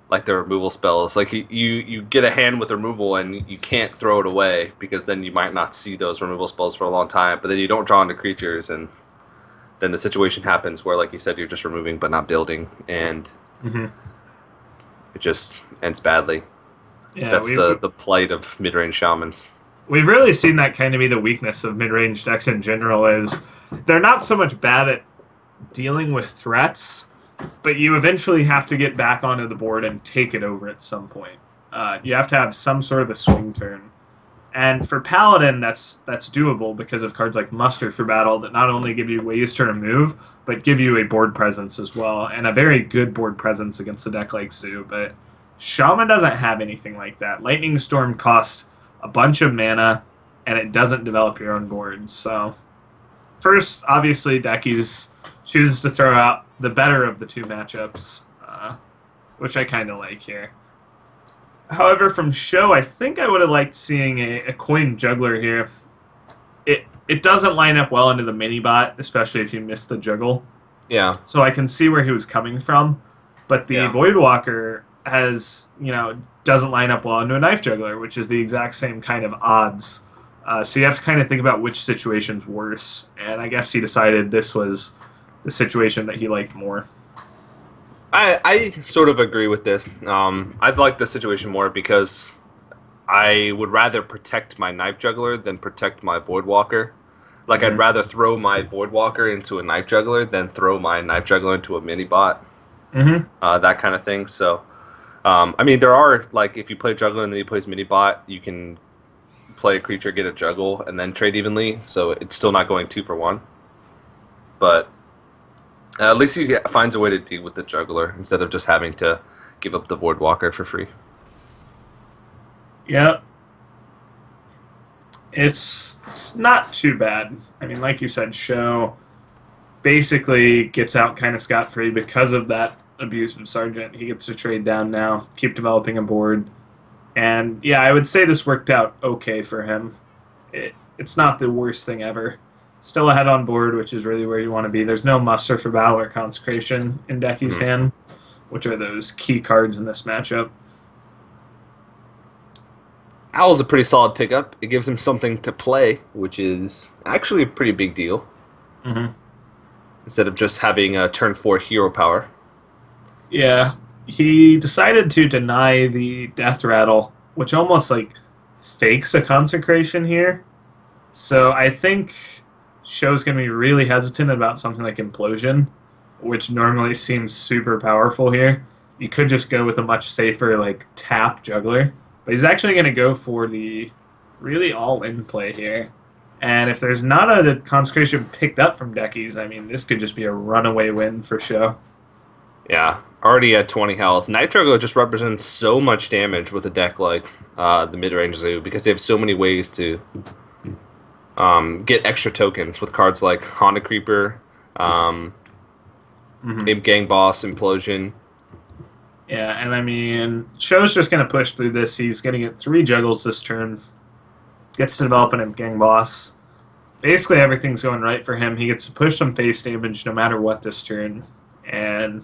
Speaker 1: like the removal spells. Like you get a hand with removal and you can't throw it away because then you might not see those removal spells for a long time. But then you don't draw into creatures, and then the situation happens where, like you said, you're just removing but not building, and it just ends badly. Yeah, that's the plight of mid-range Shamans.
Speaker 2: We've really seen that kind of be the weakness of mid-range decks in general, is they're not so much bad at dealing with threats, but you eventually have to get back onto the board and take it over at some point. You have to have some sort of a swing turn. And for Paladin, that's doable because of cards like Muster for Battle that not only give you ways to remove, but give you a board presence as well, and a very good board presence against a deck like Zoo. But Shaman doesn't have anything like that. Lightning Storm costs a bunch of mana, and it doesn't develop your own board. So first, obviously, Deckizz chooses to throw out the better of the two matchups, which I kind of like here. However, from Sjow, I think I would have liked seeing a coin juggler here. It doesn't line up well into the mini bot, especially if you miss the juggle.
Speaker 1: Yeah.
Speaker 2: So I can see where he was coming from, but the Voidwalker doesn't line up well into a knife juggler, which is the exact same kind of odds. So you have to kind of think about which situation's worse, and I guess he decided this was the situation that he liked more.
Speaker 1: I sort of agree with this. I like the situation more because I would rather protect my Knife Juggler than protect my Voidwalker. Like, I'd rather throw my Voidwalker into a Knife Juggler than throw my Knife Juggler into a mini-bot. That kind of thing. So, I mean, there are, like, if you play Juggler and then he plays mini-bot, you can play a creature, get a Juggle, and then trade evenly. So it's still not going 2 for 1. But at least he finds a way to deal with the Juggler instead of just having to give up the Voidwalker for free.
Speaker 2: Yep. It's not too bad. I mean, like you said, Sjow basically gets out kind of scot-free because of that abusive Sergeant. He gets to trade down now, keep developing a board. And, yeah, I would say this worked out okay for him. It's not the worst thing ever. Still ahead on board, which is really where you want to be. There's no Muster for Battle or Consecration in Deckiz's hand, which are those key cards in this matchup.
Speaker 1: Owl's a pretty solid pickup. It gives him something to play, which is actually a pretty big deal. Instead of just having a turn 4 hero power.
Speaker 2: Yeah, he decided to deny the Death Rattle, which almost like fakes a Consecration here. So I think Sjow's going to be really hesitant about something like Implosion, which normally seems super powerful here. You could just go with a much safer like tap Juggler, but he's actually going to go for the really all-in play here. And if there's not a Consecration picked up from Deckizz, I mean, this could just be a runaway win for Sjow.
Speaker 1: Yeah, already at 20 health. Nitro just represents so much damage with a deck like the mid-range Zoo because they have so many ways to get extra tokens with cards like Haunted Creeper, Imp Gang Boss, Implosion.
Speaker 2: Yeah, and I mean, Show's just going to push through this. He's going to get 3 juggles this turn. Gets to develop an Imp Gang Boss. Basically, everything's going right for him. He gets to push some face damage no matter what this turn. And,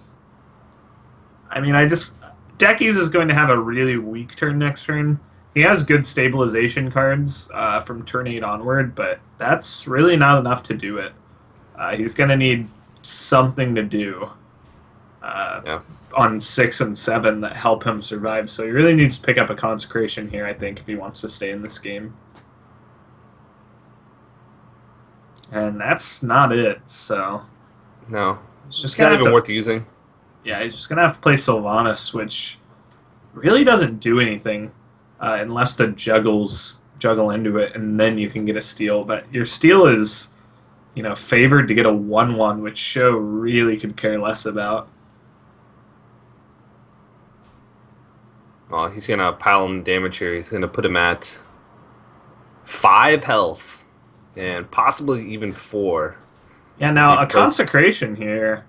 Speaker 2: I mean, Deckizz is going to have a really weak turn next turn. He has good stabilization cards from turn 8 onward, but that's really not enough to do it. He's going to need something to do on 6 and 7 that help him survive. So he really needs to pick up a Consecration here, I think, if he wants to stay in this game. And that's not it, so...
Speaker 1: No.
Speaker 2: It's
Speaker 1: not even worth using.
Speaker 2: Yeah, he's just going to have to play Sylvanas, which really doesn't do anything unless the juggles juggle into it, and then you can get a steal. But your steal is, favored to get a 1-1, which Sjow really could care less about.
Speaker 1: Well, he's going to pile him damage here. He's going to put him at 5 health. And possibly even 4.
Speaker 2: Yeah, now a Consecration here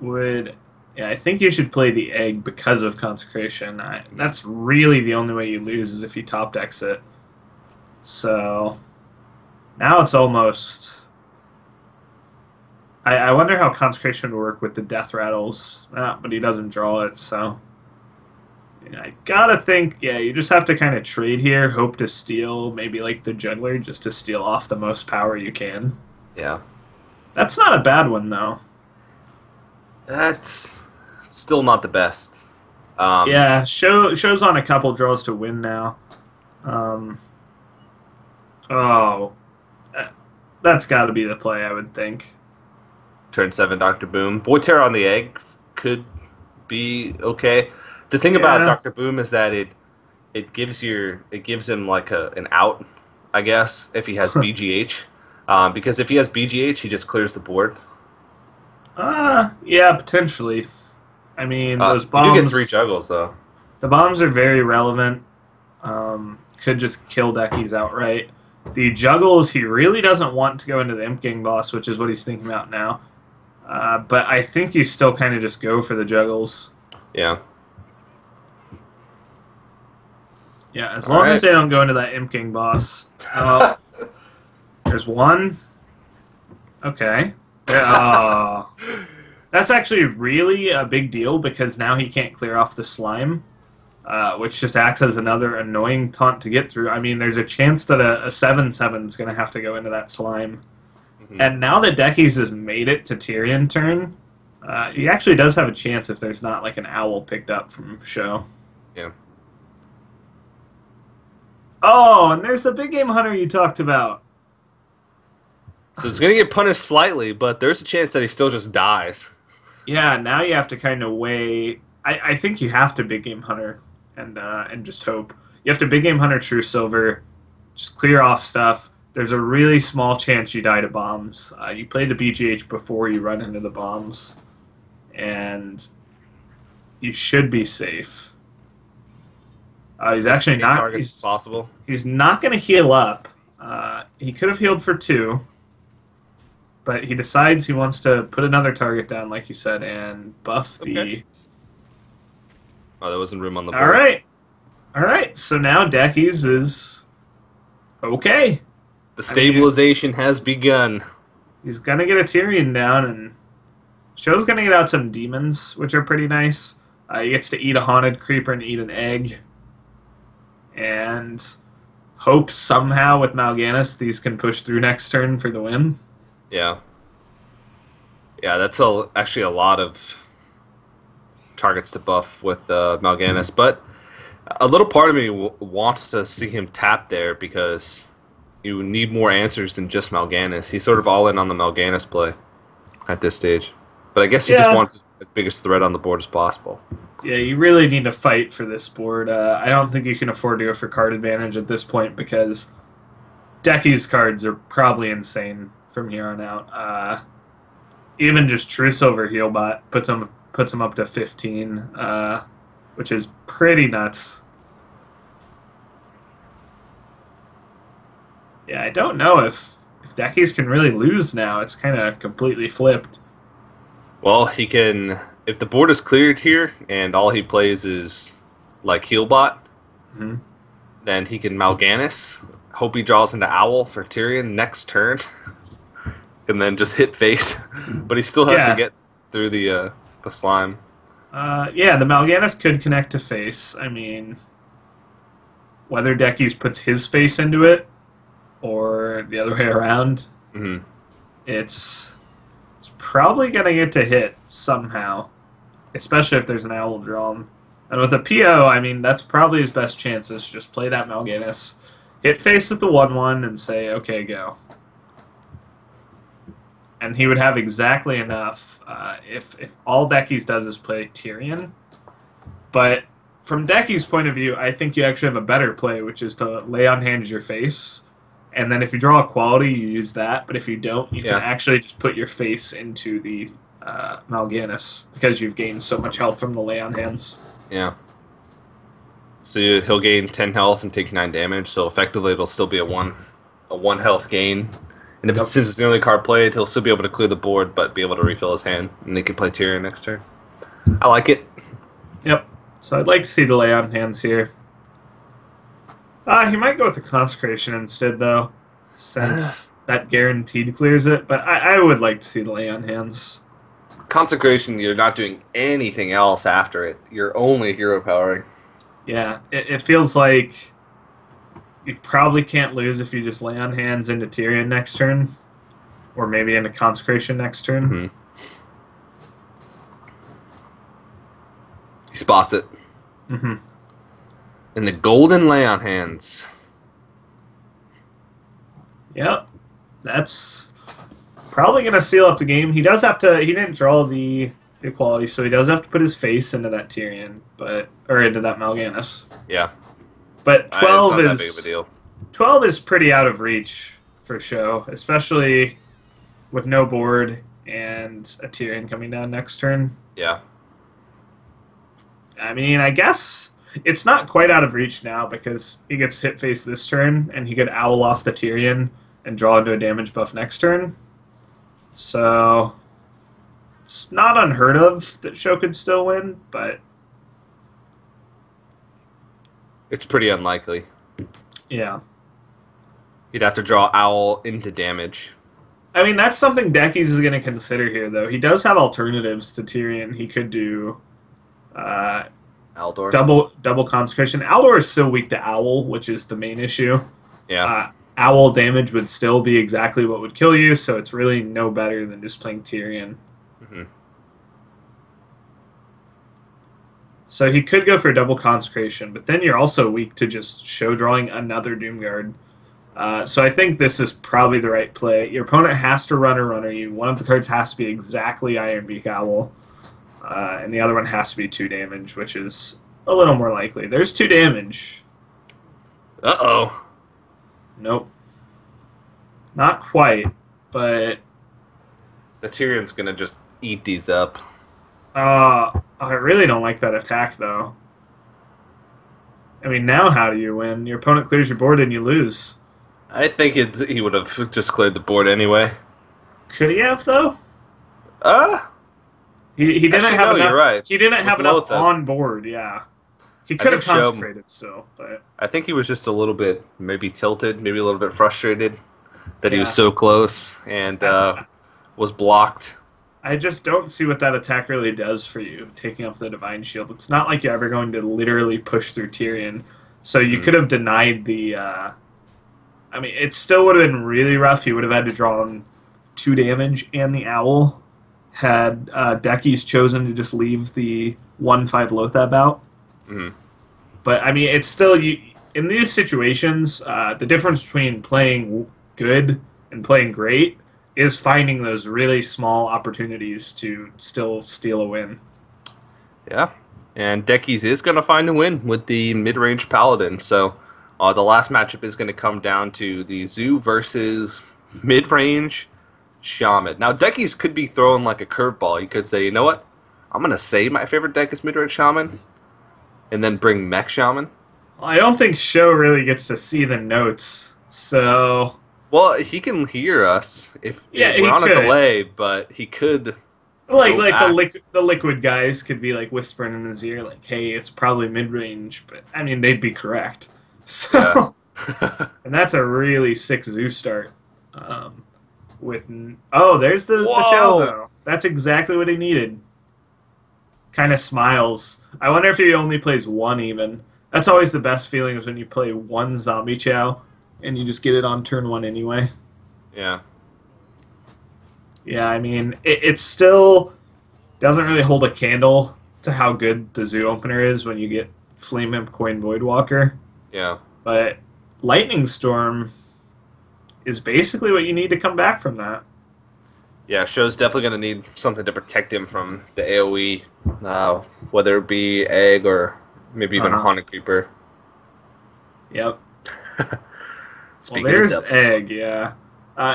Speaker 2: would... Yeah, I think you should play the egg because of Consecration. That's really the only way you lose is if you top decks it. So... Now it's almost... I wonder how Consecration would work with the Death Rattles. But he doesn't draw it, so... Yeah, I gotta think, you just have to kind of trade here, hope to steal, maybe like the Juggler, just to steal off the most power you can.
Speaker 1: Yeah.
Speaker 2: That's not a bad one, though.
Speaker 1: That's still not the best.
Speaker 2: Yeah, Show's on a couple draws to win now. That's got to be the play, I would think.
Speaker 1: Turn 7, Dr. Boom. Void Terror on the egg could be okay. The thing about Dr. Boom is that it gives him like an out, I guess, if he has BGH. Because if he has BGH, he just clears the board.
Speaker 2: Yeah, potentially. I mean, those bombs...
Speaker 1: You do get 3 juggles, though.
Speaker 2: The bombs are very relevant. Could just kill Deckizz outright. The juggles, he really doesn't want to go into the Imp Gang Boss, which is what he's thinking about now. But I think you still kind of just go for the juggles.
Speaker 1: Yeah.
Speaker 2: Yeah, as long as they don't go into that Imp Gang Boss. There's one. Okay. That's actually really a big deal because now he can't clear off the slime, which just acts as another annoying taunt to get through. I mean, there's a chance that a 7/7 is going to have to go into that slime. And now that Deckizz has made it to Tyrion turn, he actually does have a chance if there's not like an owl picked up from Sjow.
Speaker 1: Yeah.
Speaker 2: Oh, and there's the big game hunter you talked about.
Speaker 1: So he's going to get punished slightly, but there's a chance that he still just dies.
Speaker 2: Yeah, now you have to kind of weigh... I think you have to big game hunter and just hope. You have to big game hunter True Silver, just clear off stuff. There's a really small chance you die to bombs. You play the BGH before you run into the bombs, and you should be safe. He's actually not...
Speaker 1: Possible.
Speaker 2: He's not going to heal up. He could have healed for 2, but he decides he wants to put another target down, like you said, and buff the...
Speaker 1: Oh, there wasn't room on the board.
Speaker 2: All right. So now Deckizz is okay.
Speaker 1: The stabilization has begun.
Speaker 2: He's going to get a Tyrion down, and Show's going to get out some demons, which are pretty nice. He gets to eat a haunted creeper and eat an egg. And hope somehow with Mal'Ganis these can push through next turn for the win.
Speaker 1: Yeah. Yeah, that's actually a lot of targets to buff with Mal'Ganis. But a little part of me wants to see him tap there because you need more answers than just Mal'Ganis. He's sort of all in on the Mal'Ganis play at this stage. But I guess he just wants as big a threat on the board as possible.
Speaker 2: Yeah, you really need to fight for this board. I don't think you can afford to go for card advantage at this point because Deckizz cards are probably insane from here on out. Even just True Silver Healbot puts him up to 15, which is pretty nuts. Yeah, I don't know if Deckizz can really lose now. It's kind of completely flipped.
Speaker 1: Well, he can if the board is cleared here and all he plays is like Healbot,
Speaker 2: Hmm.
Speaker 1: then he can Mal'Ganis. Hope he draws into Owl for Tyrion next turn, and then just hit face. But he still has to
Speaker 2: Yeah.
Speaker 1: get through the slime.
Speaker 2: Yeah, the Mal'Ganis could connect to face. I mean, whether Deckizz puts his face into it or the other way around,
Speaker 1: Hmm.
Speaker 2: it's probably going to get to hit somehow, especially if there's an owl drawn. And with a PO, I mean, that's probably his best chances. Just play that Mal'Ganis, hit face with the 1/1, and say, okay, go. And he would have exactly enough if all Deckizz does is play Tyrion. But from Decky's point of view, I think you actually have a better play, which is to lay on hands your face. And then if you draw a quality, you use that. But if you don't, you can actually just put your face into the Mal'Ganis because you've gained so much health from the lay on hands.
Speaker 1: Yeah. So he'll gain 10 health and take 9 damage. So effectively, it'll still be a one health gain. And if since it's the only card played, he'll still be able to clear the board, but be able to refill his hand, and he can play Tyrion next turn. I like it.
Speaker 2: Yep. So I'd like to see the lay on hands here. He might go with the consecration instead, though, since that guaranteed clears it. But I would like to see the lay on hands.
Speaker 1: Consecration, you're not doing anything else after it. You're only hero powering.
Speaker 2: Yeah, it feels like you probably can't lose if you just lay on hands into Tyrion next turn, or maybe into consecration next turn.
Speaker 1: Mm-hmm. He spots it.
Speaker 2: Mm-hmm.
Speaker 1: And the golden lay on hands.
Speaker 2: Yep, that's probably going to seal up the game. He does have to. He didn't draw the equality, so he does have to put his face into that Tyrion, or into that Mal'Ganis.
Speaker 1: Yeah.
Speaker 2: But 12
Speaker 1: it's not that big of a deal.
Speaker 2: 12 is pretty out of reach for Sjow, especially with no board and a Tyrion coming down next turn.
Speaker 1: Yeah.
Speaker 2: I mean, I guess it's not quite out of reach now because he gets hit face this turn, and he could owl off the Tyrion and draw into a damage buff next turn. So it's not unheard of that Sjow could still win, but
Speaker 1: it's pretty unlikely.
Speaker 2: Yeah.
Speaker 1: He'd have to draw Owl into damage.
Speaker 2: I mean, that's something Deckizz is going to consider here, though. He does have alternatives to Tyrion. He could do
Speaker 1: Aldor.
Speaker 2: double consecration. Aldor is still weak to Owl, which is the main issue.
Speaker 1: Yeah.
Speaker 2: Owl damage would still be exactly what would kill you, so it's really no better than just playing Tyrion.
Speaker 1: Mm-hmm.
Speaker 2: So he could go for double consecration, but then you're also weak to just show drawing another Doomguard. So I think this is probably the right play. Your opponent has to runner you. One of the cards has to be exactly Ironbeak Owl, and the other one has to be 2 damage, which is a little more likely. There's 2 damage.
Speaker 1: Uh-oh.
Speaker 2: Nope. Not quite, but
Speaker 1: The Tyrion's going to just eat these up.
Speaker 2: I really don't like that attack, though. I mean, now how do you win? Your opponent clears your board and you lose.
Speaker 1: I think he would have just cleared the board anyway.
Speaker 2: Could he have, though? He didn't
Speaker 1: Actually,
Speaker 2: have
Speaker 1: no,
Speaker 2: enough.
Speaker 1: you're right.
Speaker 2: He didn't have
Speaker 1: With
Speaker 2: enough
Speaker 1: Lothar.
Speaker 2: on board. Yeah, he could have
Speaker 1: think Sjow-
Speaker 2: consecrated still, but
Speaker 1: I think he was just a little bit maybe tilted, maybe a little bit frustrated that he was
Speaker 2: Yeah.
Speaker 1: so close and was blocked.
Speaker 2: I just don't see what that attack really does for you, taking off the Divine Shield. It's not like you're ever going to literally push through Tyrion, so you could have denied the... I mean, it still would have been really rough. He would have had to draw on 2 damage and the Owl, had Deckizz chosen to just leave the 1/5 Lothab out.
Speaker 1: Mm-hmm.
Speaker 2: But, I mean, it's still... in these situations, the difference between playing good and playing great is finding those really small opportunities to still steal a win.
Speaker 1: Yeah, and Deckizz is going to find a win with the mid-range Paladin. So the last matchup is going to come down to the Zoo versus mid-range Shaman. Now, Deckizz could be throwing like a curveball. He could say, you know what? I'm going to say my favorite deck is mid-range Shaman, and then bring Mech Shaman.
Speaker 2: Well, I don't think Sjow really gets to see the notes, so...
Speaker 1: Well, he can hear us if
Speaker 2: Yeah,
Speaker 1: we're
Speaker 2: he
Speaker 1: on a
Speaker 2: could.
Speaker 1: delay, but he could
Speaker 2: Like
Speaker 1: Go
Speaker 2: like
Speaker 1: back.
Speaker 2: the liquid guys could be like whispering in his ear, like, "Hey, it's probably mid range," but I mean they'd be correct.
Speaker 1: Yeah.
Speaker 2: So, and that's a really sick zoo start. Um, with oh, there's the chow
Speaker 1: Whoa.
Speaker 2: though. That's exactly what he needed. Kind of smiles. I wonder if he only plays one even. That's always the best feeling is when you play one zombie chow and you just get it on turn one anyway.
Speaker 1: Yeah.
Speaker 2: Yeah, I mean it still doesn't really hold a candle to how good the zoo opener is when you get Flame Imp Coin Voidwalker,
Speaker 1: Yeah.
Speaker 2: but Lightning Storm is basically what you need to come back from that.
Speaker 1: Yeah, Show's definitely going to need something to protect him from the AoE, whether it be Egg or maybe
Speaker 2: Uh
Speaker 1: even
Speaker 2: huh.
Speaker 1: Haunted Creeper.
Speaker 2: Yep. Well,
Speaker 1: Speaking of
Speaker 2: there's
Speaker 1: devil.
Speaker 2: Egg. Yeah.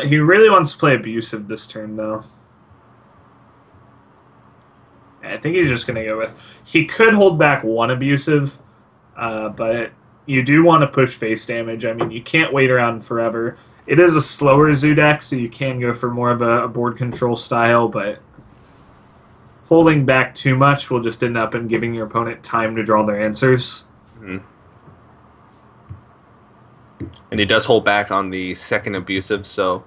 Speaker 2: He really wants to play abusive this turn though. I think he's just gonna go with. He could hold back one abusive, but you do want to push face damage. I mean, you can't wait around forever. It is a slower zoo deck, so you can go for more of a board control style, but holding back too much will just end up in giving your opponent time to draw their answers.
Speaker 1: Mhm. And he does hold back on the second abusive, so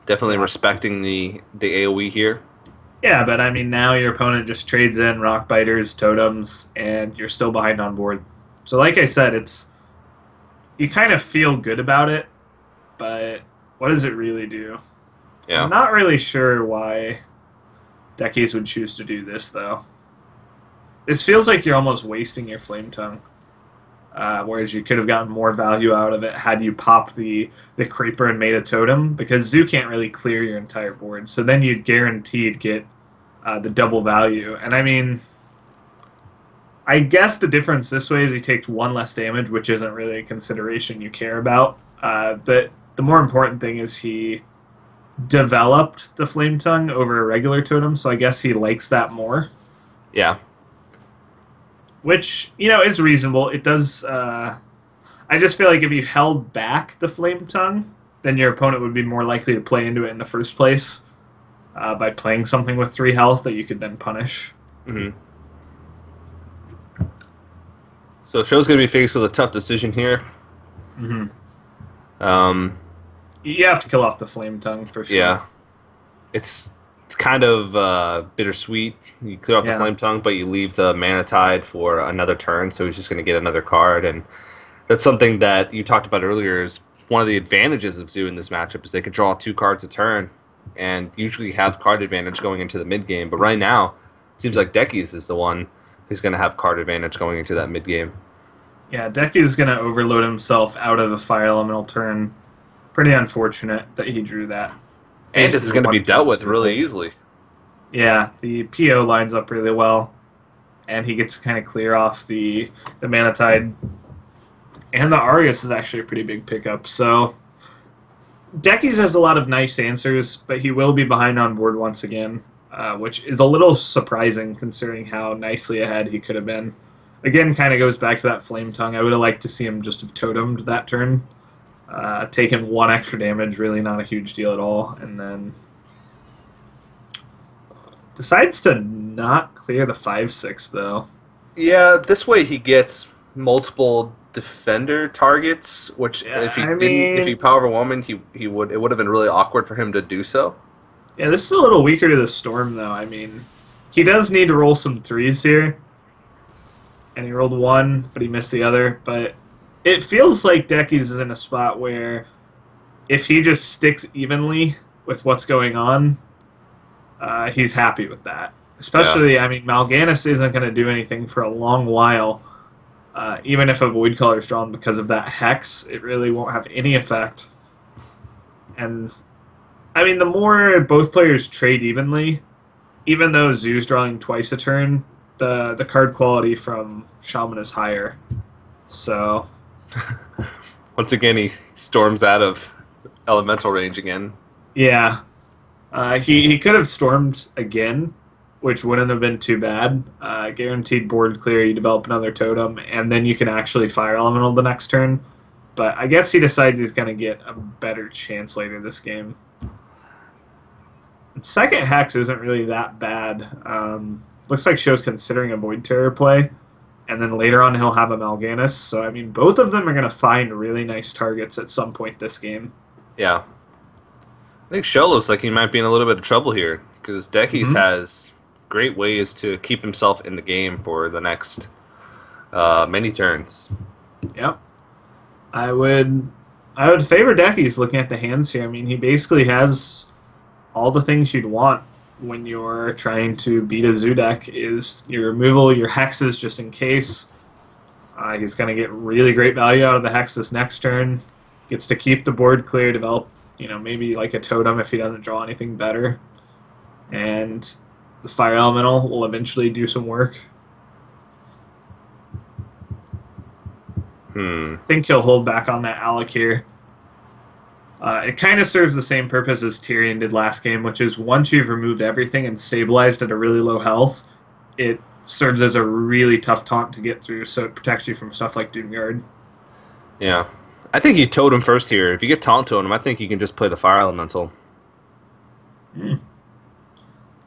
Speaker 1: definitely
Speaker 2: Yeah.
Speaker 1: respecting the AoE here.
Speaker 2: Yeah, but I mean, now your opponent just trades in rock biters, totems, and you're still behind on board. So, like I said, it's you kind of feel good about it, but what does it really do? I'm
Speaker 1: Yeah.
Speaker 2: not really sure why Deckizz would choose to do this, though. This feels like you're almost wasting your Flame Tongue, whereas you could have gotten more value out of it had you popped the Creeper and made a totem, because Zoo can't really clear your entire board. So then you'd guaranteed get the double value. And I mean, I guess the difference this way is he takes one less damage, which isn't really a consideration you care about. But the more important thing is he developed the Flame Tongue over a regular totem, so I guess he likes that more.
Speaker 1: Yeah.
Speaker 2: Which, is reasonable. It does. I just feel like if you held back the Flame Tongue, then your opponent would be more likely to play into it in the first place by playing something with 3 health that you could then punish.
Speaker 1: Hmm. So Show's going to be faced with a tough decision here.
Speaker 2: Mm-hmm.
Speaker 1: Um,
Speaker 2: You have to kill off the Flame Tongue for sure.
Speaker 1: yeah. It's kind of bittersweet. You clear off the
Speaker 2: Yeah.
Speaker 1: Flame Tongue, but you leave the Mana Tide for another turn, so he's just going to get another card. And that's something that you talked about earlier is one of the advantages of Zoo in this matchup is they can draw 2 cards a turn and usually have card advantage going into the mid game. But right now, it seems like Deckizz is the one who's going to have card advantage going into that mid game.
Speaker 2: Yeah, Deck is going to overload himself out of a Fire Elemental turn. Pretty unfortunate that he drew that.
Speaker 1: And it's
Speaker 2: Basically,
Speaker 1: going to be
Speaker 2: one
Speaker 1: dealt
Speaker 2: turn
Speaker 1: with
Speaker 2: too
Speaker 1: really
Speaker 2: late.
Speaker 1: easily.
Speaker 2: Yeah, the PO lines up really well, and he gets to kind of clear off the Mana Tide. And the Argus is actually a pretty big pickup. So Deckizz has a lot of nice answers, but he will be behind on board once again, which is a little surprising considering how nicely ahead he could have been. Again, kind of goes back to that Flame Tongue. I would have liked to see him just have totemed that turn. Taken 1 extra damage, really not a huge deal at all, and then decides to not clear the 5/6 though.
Speaker 1: Yeah, this way he gets multiple defender targets, which
Speaker 2: Yeah, I mean,
Speaker 1: if he power overwhelmed, he would it would have been really awkward for him to do so.
Speaker 2: yeah, this is a little weaker to the Storm though. I mean, he does need to roll some 3s here, and he rolled 1, but he missed the other. But it feels like Deckizz is in a spot where if he just sticks evenly with what's going on, he's happy with that.
Speaker 1: Yeah.
Speaker 2: Especially, I mean, Mal'Ganis isn't going to do anything for a long while. Even if a Void Color is drawn because of that Hex, it really won't have any effect. And, I mean, the more both players trade evenly, even though Zoo's drawing twice a turn, the card quality from Shaman is higher. So,
Speaker 1: Once again, he storms out of elemental range again.
Speaker 2: yeah. He could have stormed again, which wouldn't have been too bad. Guaranteed board clear, you develop another totem, and then you can actually fire elemental the next turn. But I guess he decides he's going to get a better chance later this game. Second Hex isn't really that bad. Looks like Show's considering a Void Terror play, and then later on he'll have a Mal'Ganis. So I mean, both of them are going to find really nice targets at some point this game.
Speaker 1: Yeah. I think Sjow looks like he might be in a little bit of trouble here because Deckizz
Speaker 2: Mm-hmm.
Speaker 1: has great ways to keep himself in the game for the next many turns.
Speaker 2: Yep. I would favor Deckizz looking at the hands here. I mean, he basically has all the things you'd want when you're trying to beat a zoo deck is your removal, your hexes just in case. He's going to get really great value out of the hex this next turn. Gets to keep the board clear, develop, maybe like a totem if he doesn't draw anything better. And the fire elemental will eventually do some work. I think he'll hold back on that Alec here. It kind of serves the same purpose as Tyrion did last game, which is once you've removed everything and stabilized at a really low health, it serves as a really tough taunt to get through, so it protects you from stuff like Doomguard.
Speaker 1: Yeah. I think you totem first here. If you get taunt to him, I think you can just play the fire elemental.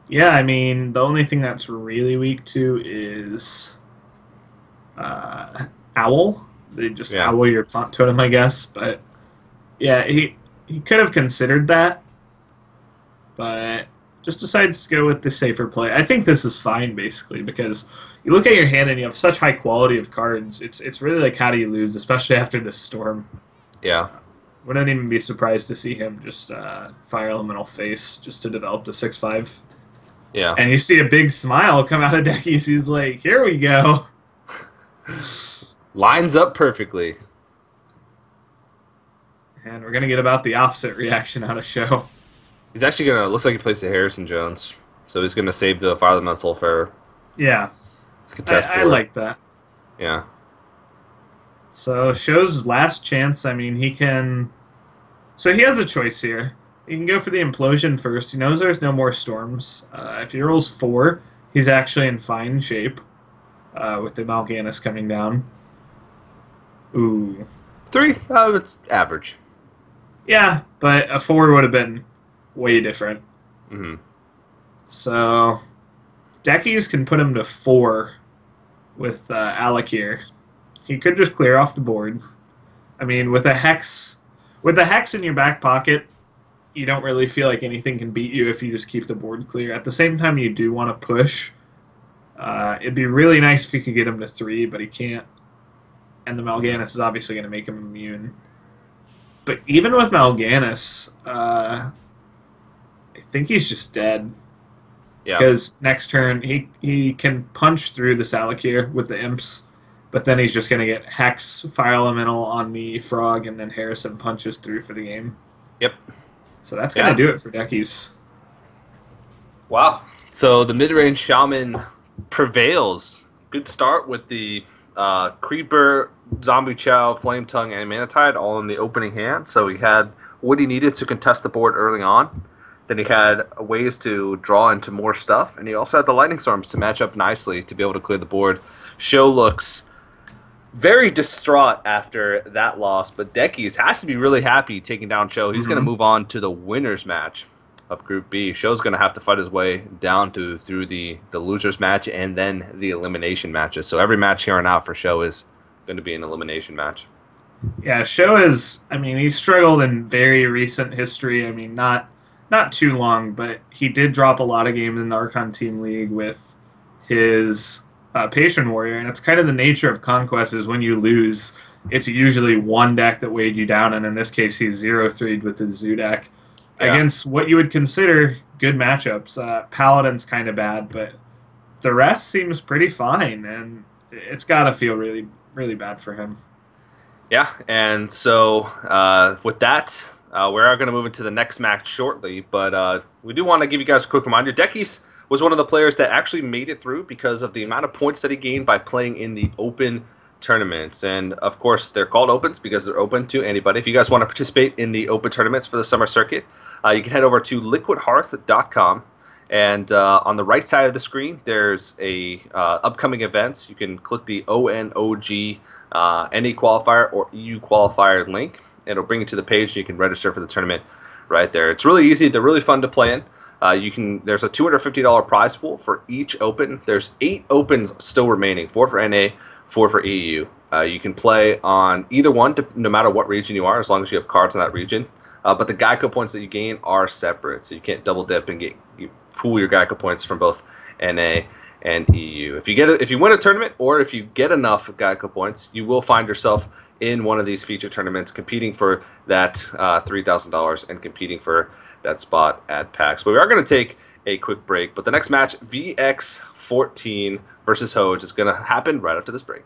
Speaker 2: Yeah, I mean, the only thing that's really weak to is Owl. They just Owl your taunt totem, I guess. But yeah, he could have considered that, but just decides to go with the safer play. I think this is fine, basically, because you look at your hand and you have such high quality of cards. It's really like, how do you lose, especially after this storm?
Speaker 1: Yeah.
Speaker 2: Wouldn't even be surprised to see him just fire elemental face just to develop the 6/5.
Speaker 1: Yeah.
Speaker 2: And you see a big smile come out of Deckizz. He's like, here we go.
Speaker 1: Lines up perfectly.
Speaker 2: And we're going to get about the opposite reaction out of Sjow.
Speaker 1: He's actually going to... Looks like he plays the Harrison Jones. So he's going to save the fire elemental for...
Speaker 2: Yeah. I like that.
Speaker 1: Yeah.
Speaker 2: So Show's last chance, I mean, he can... So he has a choice here. He can go for the implosion first. He knows there's no more storms. If he rolls 4, he's actually in fine shape with the Mal'Ganis coming down. Ooh.
Speaker 1: 3? It's average.
Speaker 2: Yeah, but a 4 would have been way different.
Speaker 1: Mm-hmm.
Speaker 2: So Deckizz can put him to 4 with Alec here. He could just clear off the board. I mean, with a hex in your back pocket, you don't really feel like anything can beat you if you just keep the board clear. At the same time, you do want to push. It'd be really nice if you could get him to 3, but he can't. And the Mal'Ganis is obviously going to make him immune. But even with Mal'Ganis, I think he's just dead.
Speaker 1: Yeah.
Speaker 2: Because next turn, he can punch through the Salakir with the Imps, but then he's just going to get Hex, Fire Elemental on the Frog, and then Harrison punches through for the game.
Speaker 1: Yep.
Speaker 2: So that's going to do it for Deckizz.
Speaker 1: Wow. So the mid-range Shaman prevails. Good start with the Creeper, Zombie Chow, Flame Tongue, and Manatide all in the opening hand. So he had what he needed to contest the board early on. Then he had ways to draw into more stuff. And he also had the Lightning Storms to match up nicely to be able to clear the board. Sjow looks very distraught after that loss, but Deckizz has to be really happy taking down Sjow. He's going to move on to the winners match of Group B. Show's going to have to fight his way down through the losers match and then the elimination matches. So every match here on out for Sjow is going to be an elimination match.
Speaker 2: Yeah, Sjow is, I mean, he's struggled in very recent history. I mean, not too long, but he did drop a lot of games in the Archon Team League with his Patron Warrior, and it's kind of the nature of Conquest is when you lose, it's usually one deck that weighed you down, and in this case, he's 0-3'd with his Zoo deck against what you would consider good matchups. Paladin's kind of bad, but the rest seems pretty fine, and it's got to feel really, really bad for him.
Speaker 1: Yeah, and so with that, we're going to move into the next match shortly, but we do want to give you guys a quick reminder. Deckizz was one of the players that actually made it through because of the amount of points that he gained by playing in the open tournaments. And, of course, they're called opens because they're open to anybody. If you guys want to participate in the open tournaments for the summer circuit, you can head over to liquidhearth.com. And on the right side of the screen, there's a upcoming events. You can click the ONOG NE qualifier or EU qualifier link. It'll bring you to the page and you can register for the tournament right there. It's really easy. They're really fun to play in. There's a $250 prize pool for each open. There's 8 opens still remaining, 4 for NA, 4 for EU. You can play on either one, no matter what region you are, as long as you have cards in that region. But the GEICO points that you gain are separate, so you can't double dip and you pool your GEICO points from both NA and EU. If you win a tournament, or if you get enough GEICO points, you will find yourself in one of these feature tournaments, competing for that $3,000 and competing for that spot at PAX. But we are going to take a quick break. But the next match, VX14 versus Sjow, is going to happen right after this break.